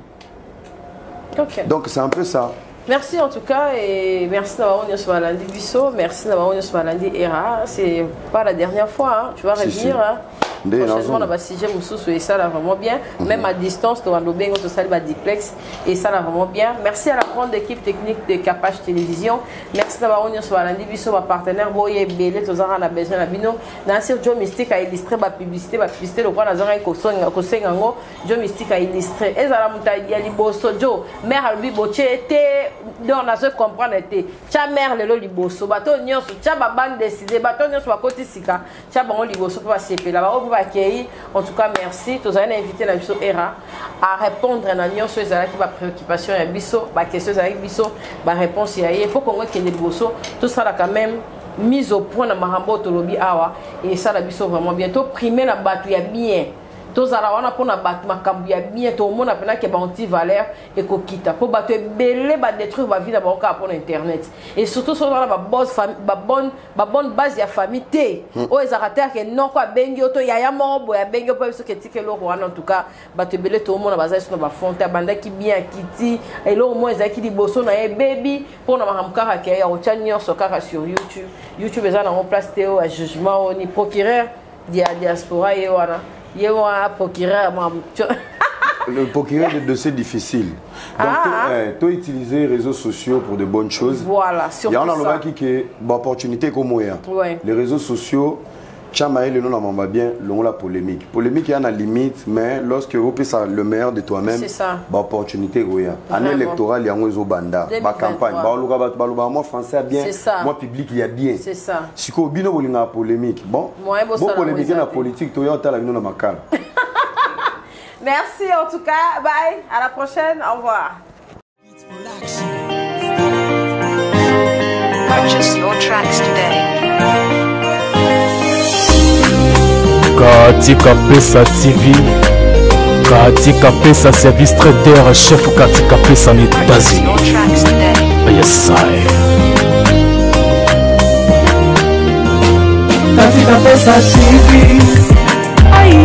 Donc c'est un peu ça. Merci en tout cas et merci d'avoir venu sur Balandi Bisso, merci d'avoir venu sur Balandi Era. C'est pas la dernière fois, hein. Tu vas revenir. Hein. Prochainement, on a un sujet et ça va vraiment bien. Même à distance, tu vas nous bien tout ça, diplex et ça va vraiment bien. Merci à la grande équipe technique de Capage Télévision. Merci d'avoir venu sur Balandi Bisso, ma partenaire Boye Belé, tous on a besoin de bino. Nancy Joe Mystique a illustré ma publicité, le roi Nazaré Kosengango, Joe Mystique a illustré. Et ça il y a Liboso Joe, mère Albi Boche était dans la zone comprendre était. Cha mère le Liboso, bateau nyonso, cha babane décidé, bateau nyonso ba koti sika, cha bango Liboso pour passer là-bas. En tout cas, merci. Tous avez invité la Bisso Era à répondre à la nuance sur la préoccupation et Bisso, la question avec Bisso, la réponse il faut qu'on ait des Bisso. Tout ça là quand même mise au point dans Mahambo Tolobi Awa et ça la Bisso vraiment bientôt primer la batte bien. Tous à la on a pour la batte makambu bien tout le monde a pena que anti-valeur et kokita pour battre belé ba détruire ba vie d'abord pour internet et surtout sur la bonne base ya famille té o ezarata que non quoi bengi auto ya mombo ya bengi pour ce que tike lo en tout cas battre belé tout le monde a sur ba fonte banda qui bien kiti et là au moins ezaki liboso na baby pour na mahamkara ke ya ochanyo sokara sur YouTube ezana en place Théo à jugement ni procureur diaspora et voilà. Le procureur de dossiers difficiles. Donc, tu as utilisé les réseaux sociaux pour de bonnes choses. Voilà, surtout ça. Il y a une opportunité comme moi. Les réseaux sociaux, Chamaï, le nom n'a bien, la polémique. Polémique, il y a une limite, mais lorsque vous faites le meilleur de toi-même, c'est ça. Opportunité, année électorale, il y a un banda, ma campagne, moi français bien, moi public il y a bien. C'est ça. Si vous avez une polémique, bon, polémique dans la politique, tu as la dans ma calme. Merci en tout cas, bye, à la prochaine, au revoir. Purchase your tracks today. Katika Pesa TV, Katika Pesa Service Traiteur, chef Katika Pesa en États-Unis. Yes, I. Katika Pesa TV, aye.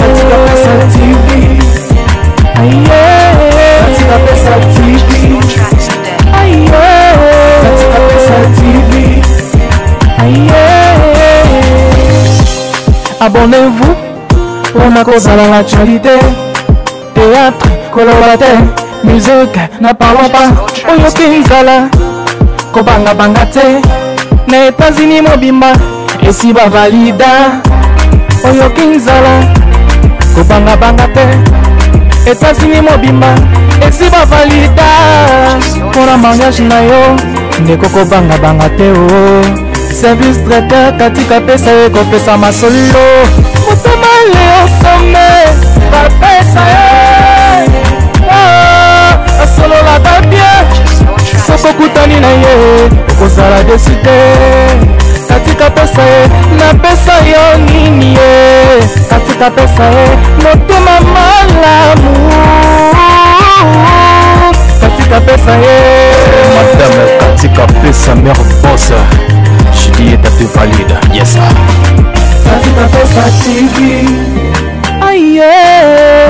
Katika Pesa TV, aye. Katika Pesa TV, aye. Katika Pesa TV, aye. Abonnez-vous pour ma cause à l'actualité. Théâtre, colorataire, musique, n'a parlons pas. Oyo Kinzala, Kobanga Bangate, na États-Unis Mobimba, et si ba valida. Oyo Kinzala, Kobanga Bangate, États-Unis Mobimba, et si ba valida. Pour la mariage na yo, ne Kobanga Bangate oh. Service traiteur Katika Pesa eko pesa masolo Mutema leo some Bapesa Asolo la tabie Soko kutani na ye Okosala deside Katika Pesa na pesa yo nini ye Katika Pesa Motema malamu Katika Pesa Madame Katika Pesa mère boss Julie est à te valide, yes sir. Katika Pesa TV, aïe.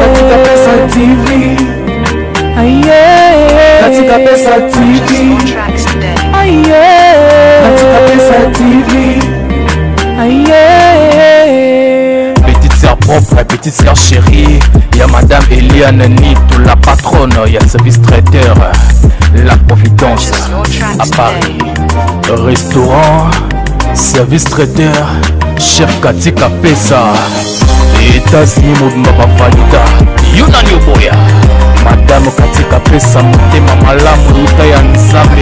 Katika Pesa TV, aïe. Katika Pesa TV, aïe. Katika Pesa TV, aïe. Petite sœur propre, petite sœur chérie. Y'a Madame Eliane Nito, la patronne. Y'a le service traiteur, la Providence à Paris. Restaurant, service traiteur, chef Katika Pesa. États-Unis Mobimba Valida, Yunani Oboya. Madame Katika Pesa, Motema Malamu, Luta ya Nzambe.